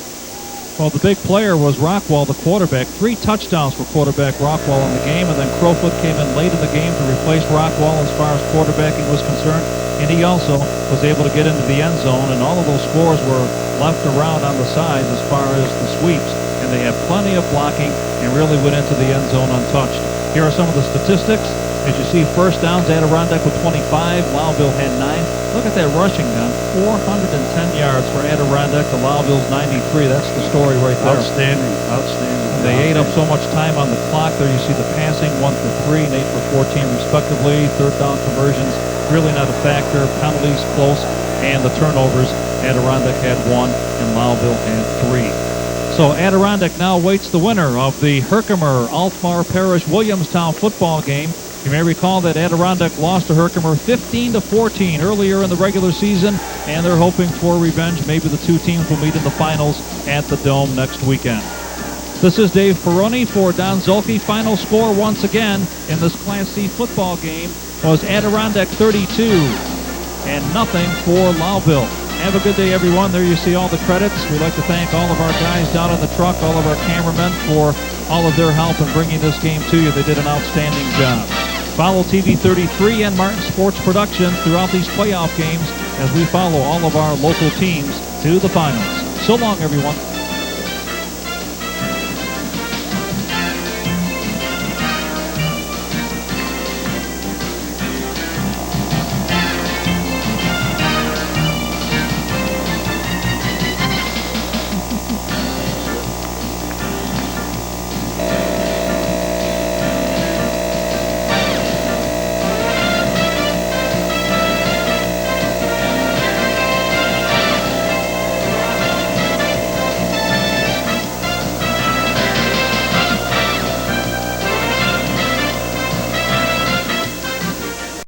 Well, the big player was Rockwell, the quarterback. 3 touchdowns for quarterback Rockwell in the game, and then Crowfoot came in late in the game to replace Rockwell as far as quarterbacking was concerned, and he also was able to get into the end zone, and all of those scores were left around on the sides as far as the sweeps, and they had plenty of blocking and really went into the end zone untouched. Here are some of the statistics. As you see, first downs, Adirondack with 25, Lowville had 9. Look at that rushing gun, 410 yards for Adirondack to Lowville's 93. That's the story right there. Outstanding. And they ate up so much time on the clock. There you see the passing, 1 for 3 and 8 for 14 respectively. Third down conversions, really not a factor. Penalties close, and the turnovers, Adirondack had 1 and Lowville had 3. So Adirondack now awaits the winner of the Herkimer-Altamar Parish Williamstown football game. You may recall that Adirondack lost to Herkimer 15-14 earlier in the regular season, and they're hoping for revenge. Maybe the two teams will meet in the finals at the Dome next weekend. This is Dave Peroni for Don Zolke. Final score once again in this Class C football game was Adirondack 32 and nothing for Lowville. Have a good day, everyone. There you see all the credits. We'd like to thank all of our guys down in the truck, all of our cameramen for all of their help in bringing this game to you. They did an outstanding job. Follow TV 33 and Martin Sports Productions throughout these playoff games as we follow all of our local teams to the finals. So long, everyone.